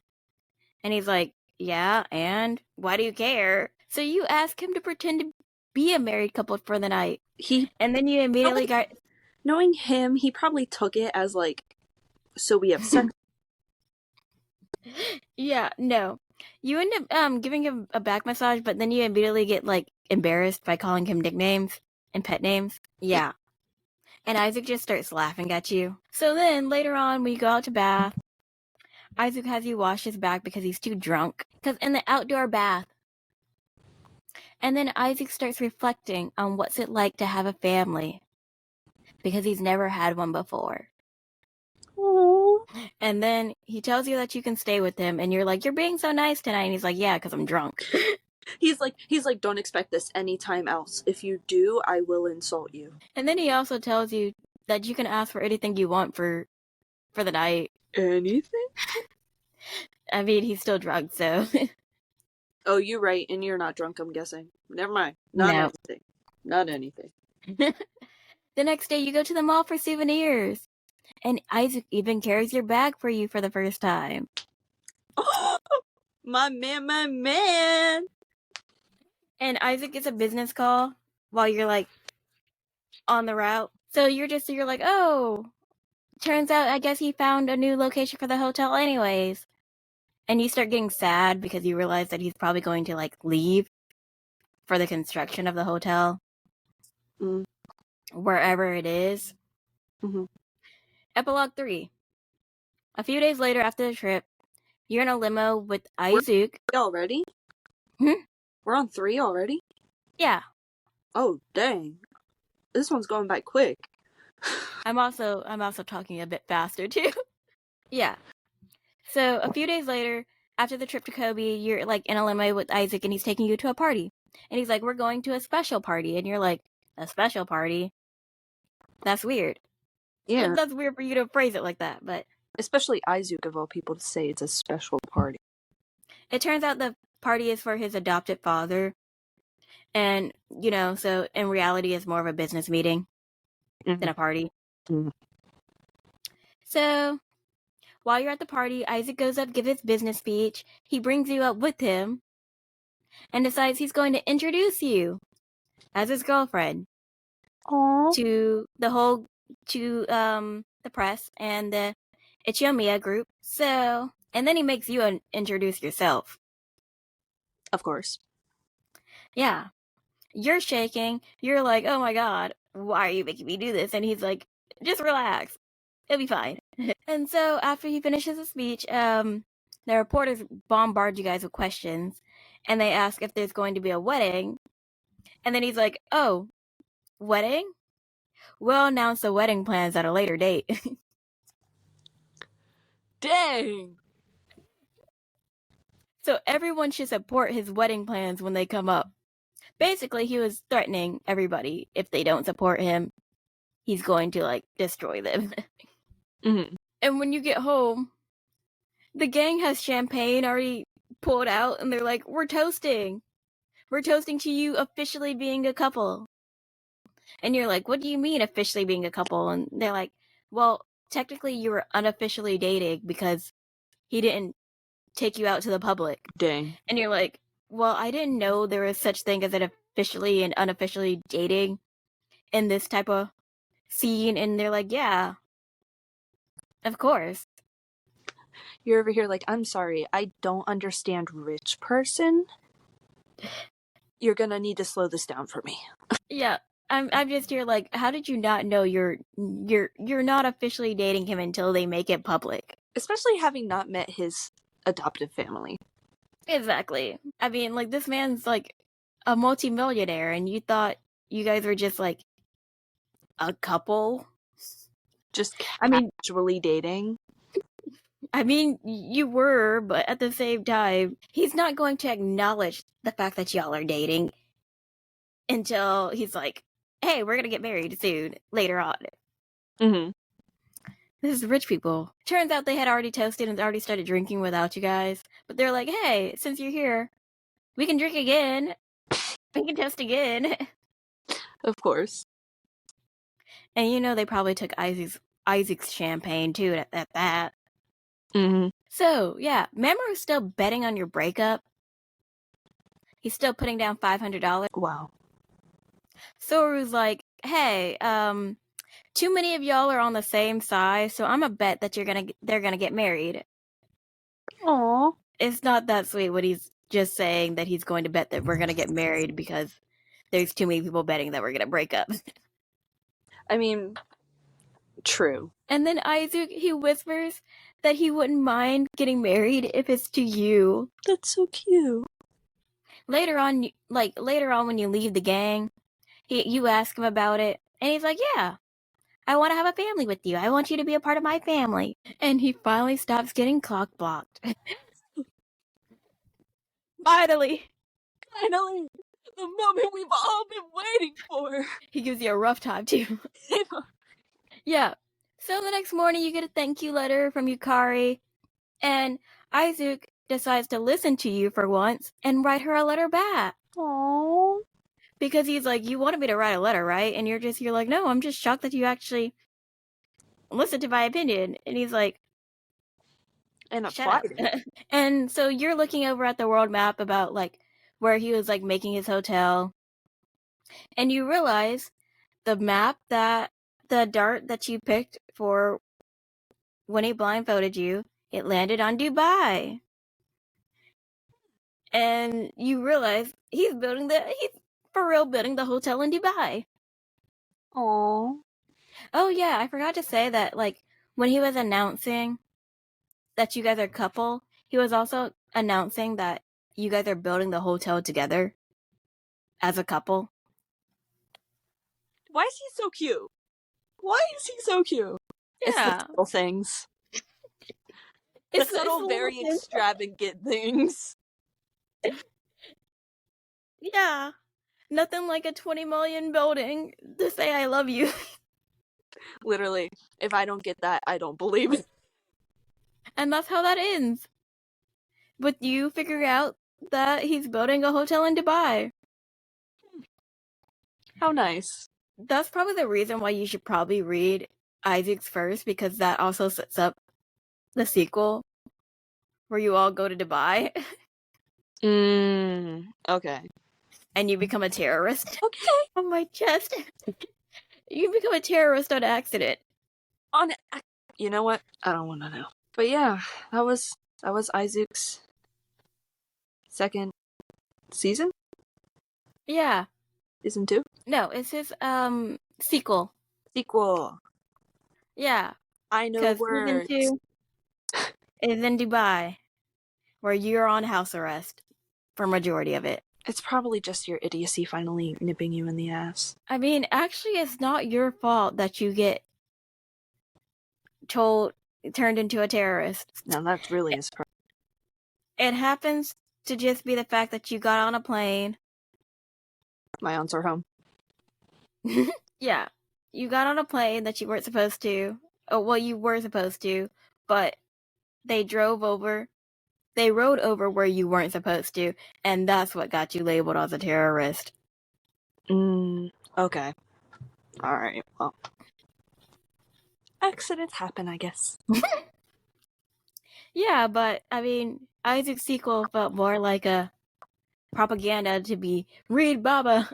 And he's like, yeah, and why do you care? So you ask him to pretend to be a married couple for the night. He, And then you immediately knowing him, he probably took it as, like, so we have sex. Yeah, no. You end up giving him a back massage, but then you immediately get like embarrassed by calling him nicknames and pet names. Yeah. And Isaac just starts laughing at you. So then later on when you go out to bath, Isaac has you wash his back because he's too drunk. Because in the outdoor bath. And then Isaac starts reflecting on what's it like to have a family. Because he's never had one before. And then he tells you that you can stay with him, and you're like, "You're being so nice tonight." And he's like, "Yeah, because I'm drunk." He's like, don't expect this anytime else. If you do, I will insult you. And then he also tells you that you can ask for anything you want for the night. Anything? I mean, he's still drunk, so Oh, you're right, and you're not drunk, I'm guessing. Never mind. Not no. anything. Not anything. The next day, you go to the mall for souvenirs, and Isaac even carries your bag for you for the first time. Oh, my man, my man. And Isaac gets a business call while you're like on the route. So you're like, oh, turns out I guess he found a new location for the hotel anyways. And you start getting sad because you realize that he's probably going to like leave for the construction of the hotel. Wherever it is. Mm-hmm. Epilogue 3. A few days later after the trip, you're in a limo with Eisuke. Already? Hmm? We're on 3 already? Yeah. Oh, dang. This one's going by quick. I'm also talking a bit faster too. Yeah. So a few days later, after the trip to Kobe, you're like in a limo with Isaac and he's taking you to a party. And he's like, we're going to a special party. And you're like, a special party? That's weird. Yeah. That's weird for you to phrase it like that, but Especially Eisuke of all people to say it's a special party. it turns out the party is for his adopted father. And, you know, so in reality it's more of a business meeting than a party. So while you're at the party, Isaac goes up, gives his business speech. He brings you up with him and decides he's going to introduce you as his girlfriend. Aww. To the press and the Ichinomiya group. So, and then he makes you introduce yourself. Of course. Yeah. You're shaking. You're like, oh my god, why are you making me do this? And he's like, just relax. It'll be fine. And so after he finishes the speech, the reporters bombard you guys with questions. And they ask if there's going to be a wedding. And then he's like, oh, wedding? We'll announce the wedding plans at a later date. Dang! So everyone should support his wedding plans when they come up. Basically, he was threatening everybody. If they don't support him, he's going to, like, destroy them. Mm-hmm. And when you get home, the gang has champagne already pulled out, and they're like, we're toasting. We're toasting to you officially being a couple. And you're like, what do you mean officially being a couple? And they're like, well, technically you were unofficially dating because he didn't take you out to the public. Dang. And you're like, well, I didn't know there was such thing as an officially and unofficially dating in this type of scene. And they're like, yeah, of course. You're over here like, I'm sorry, I don't understand rich person. You're gonna need to slow this down for me. Yeah, I'm just here like, how did you not know you're not officially dating him until they make it public? Especially having not met his adoptive family. Exactly. I mean, like, this man's like a multimillionaire, and you thought you guys were just like a couple? Just casually dating. I mean, you were, but at the same time, he's not going to acknowledge the fact that y'all are dating until he's like, hey, we're gonna get married soon, later on. Mm-hmm. This is rich people. Turns out they had already toasted and already started drinking without you guys. But they're like, hey, since you're here, we can drink again. We can toast again. Of course. And you know they probably took Isaac's champagne too at that. Mm-hmm. So, yeah, Mamoru's still betting on your breakup. He's still putting down $500. Wow. Soru's like, hey, too many of y'all are on the same side, so I'm a bet that they're gonna get married. Aww. It's not that sweet when he's just saying that he's going to bet that we're gonna get married because there's too many people betting that we're gonna break up. I mean, true. And then Isaac, he whispers that he wouldn't mind getting married if it's to you. That's so cute. Later on when you leave the gang, you ask him about it, and he's like, yeah, I want to have a family with you. I want you to be a part of my family. And he finally stops getting cock blocked. Finally. Finally, the moment we've all been waiting for. He gives you a rough time, too. Yeah. So the next morning, you get a thank you letter from Yukari, and Eisuke decides to listen to you for once and write her a letter back. Aww. Because he's like, you wanted me to write a letter, right? And you're like, no, I'm just shocked that you actually listened to my opinion. And he's like, And shut up. applied it. And so you're looking over at the world map about like where he was like making his hotel, and you realize the map that the dart that you picked for when he blindfolded you, it landed on Dubai. And you realize he's for real building the hotel in Dubai. Aww. Oh yeah, I forgot to say that like when he was announcing that you guys are a couple, he was also announcing that you guys are building the hotel together as a couple. Why is he so cute? Why is he so cute? It's the Yeah. little things. The subtle, very extravagant things. Yeah. Nothing like a 20 million building to say I love you. Literally, if I don't get that, I don't believe it. And that's how that ends. With you figuring out that he's building a hotel in Dubai. How nice. That's probably the reason why you should probably read Isaac's first, because that also sets up the sequel where you all go to Dubai Okay. and you become a terrorist. Okay. On my chest. You become a terrorist on accident. You know what? I don't want to know. But yeah, that was Isaac's second season? Yeah. Season 2? No, it's his sequel. Sequel. Yeah. I know Because words. season 2 is in Dubai, where you're on house arrest for majority of it. It's probably just your idiocy finally nipping you in the ass. I mean, actually, it's not your fault that you get turned into a terrorist. Now that's really his problem. It happens to just be the fact that you got on a plane. My aunts are home. Yeah. You got on a plane that you weren't supposed to. Oh, well, you were supposed to, but they rode over where you weren't supposed to, and that's what got you labeled as a terrorist. Okay. Alright, well. Accidents happen, I guess. Yeah, but, I mean, Isaac's sequel felt more like a propaganda to be, read Baba.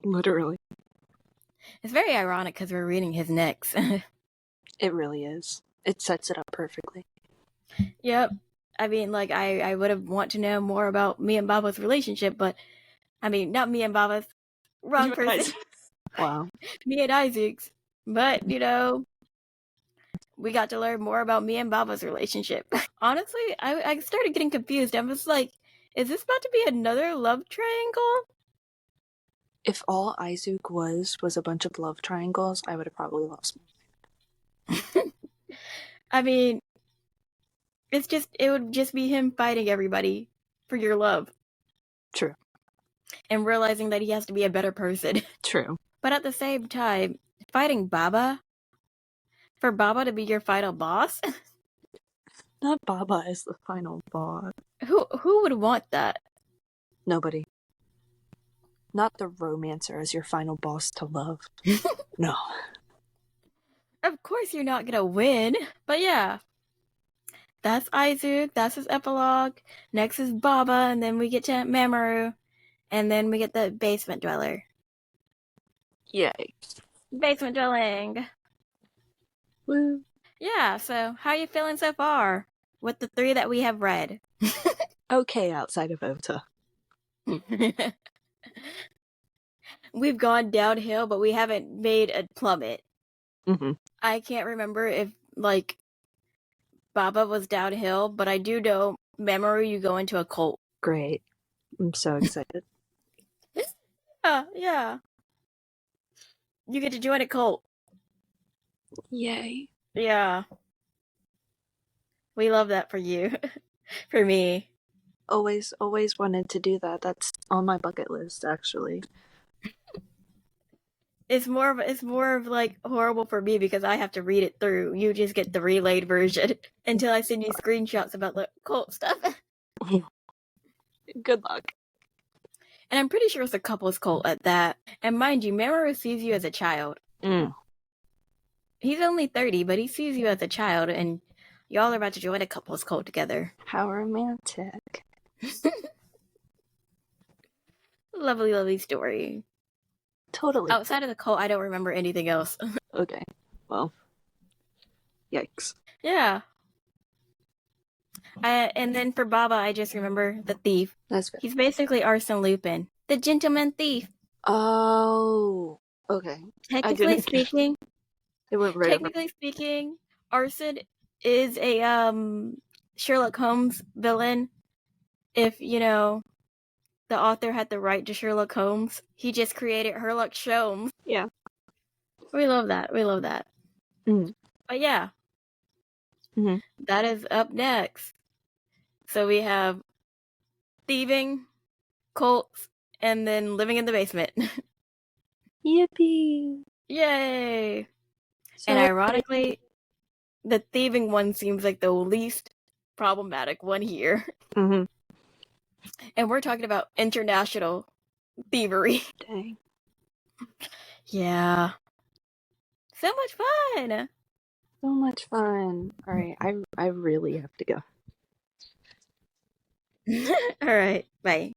Literally. It's very ironic because we're reading his next. It really is. It sets it up perfectly. Yep. I mean, like, I would have want to know more about me and Baba's relationship, but, I mean, not me and Baba's. Wrong person. Wow. Me and Isaac's. But, you know, we got to learn more about me and Baba's relationship. Honestly, I started getting confused. I was like, is this about to be another love triangle? If all Eisuke was a bunch of love triangles, I would have probably lost my mind. I mean, it would just be him fighting everybody for your love. True. And realizing that he has to be a better person. True. But at the same time, fighting Baba? For Baba to be your final boss? Not Baba as the final boss. Who would want that? Nobody. Not the romancer as your final boss to love. No. Of course you're not gonna win. But yeah. That's Izuke, that's his epilogue. Next is Baba, and then we get to Mamoru. And then we get the basement dweller. Yay. Basement dwelling. Woo. Yeah, so how are you feeling so far with the 3 that we have read? Okay, outside of Ota. We've gone downhill, but we haven't made a plummet. Mm-hmm. I can't remember if, like, Baba was downhill, but I do know Mamoru, you go into a cult. Great. I'm so excited. Yeah. You get to join a cult. Yay. Yeah. We love that for you. For me. Always wanted to do that. That's on my bucket list, actually. It's more of like horrible for me because I have to read it through. You just get the relayed version until I send you screenshots about the cult stuff. Good luck. And I'm pretty sure it's a couple's cult at that. And mind you, Mamoru sees you as a child. He's only 30, but he sees you as a child, and y'all are about to join a couple's cult together. How romantic. Lovely, lovely story. Totally. Outside of the cult, I don't remember anything else. Okay. Well. Yikes. Yeah. And then for Baba, I just remember the thief. That's fair. He's basically Arsene Lupin, the gentleman thief. Oh. Okay. Technically speaking, It went right over. Arsene is a Sherlock Holmes villain. If you know the author had the right to Sherlock Holmes, he just created Sherlock Sholmes. Yeah. We love that. We love that. Mm. But yeah, that is up next. So we have thieving, cults, and then living in the basement. Yippee! Yay! So, And ironically, the thieving one seems like the least problematic one here. And we're talking about international thievery. dang. Yeah. So much fun! So much fun. Alright, I really have to go. Alright, bye.